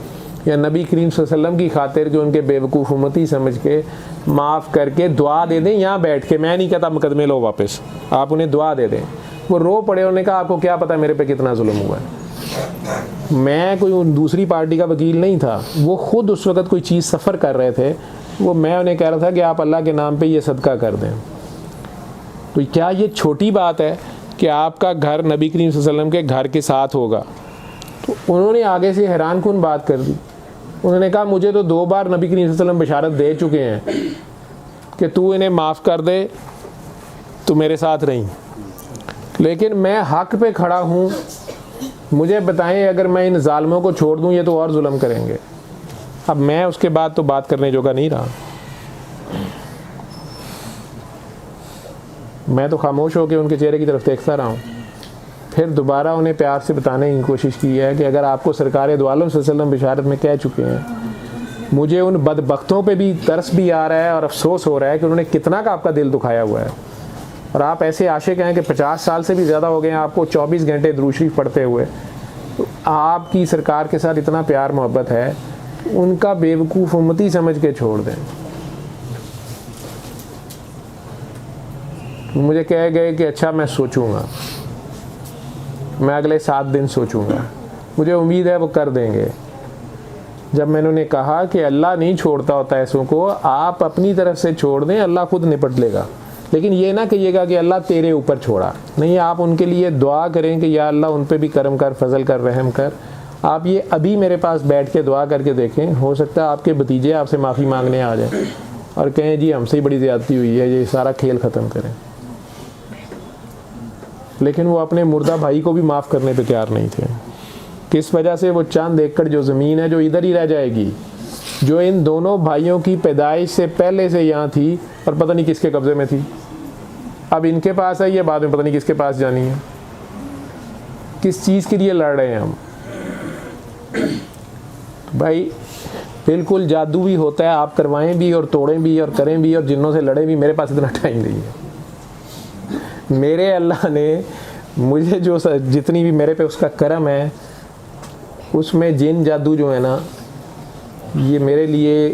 या नबी करीम सल्लल्लाहु अलैहि वसल्लम की खातिर जो उनके बेवकूफ़ उम्मती समझ के माफ़ करके दुआ दे दें यहाँ बैठ के। मैं नहीं कहता मुकदमे लो वापस, आप उन्हें दुआ दे दें। वो रो पड़े, उन्होंने कहा आपको क्या पता मेरे पे कितना जुल्म हुआ है। मैं कोई दूसरी पार्टी का वकील नहीं था, वो ख़ुद उस वक़्त कोई चीज़ सफ़र कर रहे थे, वो मैं उन्हें कह रहा था कि आप अल्लाह के नाम पे ये सदका कर दें। तो क्या ये छोटी बात है कि आपका घर नबी करीम सल्लल्लाहु अलैहि वसल्लम के घर के साथ होगा? तो उन्होंने आगे से हैरान कुन बात कर दी। उन्होंने कहा मुझे तो 2 बार नबी करीम सल्लल्लाहु अलैहि वसल्लम बशारत दे चुके हैं कि तू इन्हें माफ़ कर दे, तू मेरे साथ रही, लेकिन मैं हक पे खड़ा हूँ, मुझे बताएं अगर मैं इन जालिमों को छोड़ दूँ ये तो और जुल्म करेंगे। अब मैं उसके बाद तो बात करने जोगा नहीं रहा, मैं तो खामोश होकर उनके चेहरे की तरफ देखता रहा हूँ। फिर दोबारा उन्हें प्यार से बताने की कोशिश की है कि अगर आपको सरकार दो आलम सल्लल्लाहु अलैहि वसल्लम बिशारत में कह चुके हैं, मुझे उन बदबख्तों पे भी तरस भी आ रहा है और अफसोस हो रहा है कि उन्होंने कितना का आपका दिल दुखाया हुआ है। और आप ऐसे आशिक हैं कि 50 साल से भी ज़्यादा हो गए हैं आपको 24 घंटे दुरूद शरीफ पढ़ते हुए, तो आपकी सरकार के साथ इतना प्यार मोहब्बत है, उनका बेवकूफ़ उम्मती समझ के छोड़ दें। मुझे कह गए कि अच्छा मैं सोचूंगा, मैं अगले 7 दिन सोचूंगा, मुझे उम्मीद है वो कर देंगे। जब मैंने उन्हें कहा कि अल्लाह नहीं छोड़ता होता ऐसों को, आप अपनी तरफ से छोड़ दें, अल्लाह खुद निपट लेगा, लेकिन ये ना कहिएगा कि अल्लाह तेरे ऊपर छोड़ा, नहीं, आप उनके लिए दुआ करें कि या अल्लाह उन पे भी करम कर, फजल कर, रहम कर। आप ये अभी मेरे पास बैठ के दुआ करके देखें, हो सकता है आपके भतीजे आपसे माफ़ी मांगने आ जाएं और कहें जी हमसे ही बड़ी ज़्यादती हुई है, ये सारा खेल ख़त्म करें। लेकिन वो अपने मुर्दा भाई को भी माफ़ करने पे तैयार नहीं थे। किस वजह से? वो चांद एकड़ जो ज़मीन है जो इधर ही रह जाएगी, जो इन दोनों भाइयों की पैदाइश से पहले से यहाँ थी और पता नहीं किसके कब्ज़े में थी, अब इनके पास है, ये बाद में पता नहीं किसके पास जानी है। किस चीज़ के लिए लड़ रहे हैं हम? भाई बिल्कुल जादू भी होता है, आप करवाएं भी और तोड़ें भी और करें भी और जिन्नों से लड़ें भी, मेरे पास इतना टाइम नहीं है। मेरे अल्लाह ने मुझे जो जितनी भी मेरे पे उसका करम है, उसमें जिन जादू जो है ना, ये मेरे लिए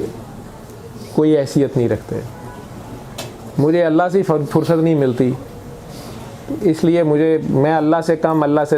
कोई हैसियत नहीं रखते। मुझे अल्लाह से फुर्सत नहीं मिलती, इसलिए मैं अल्लाह से कम, अल्लाह से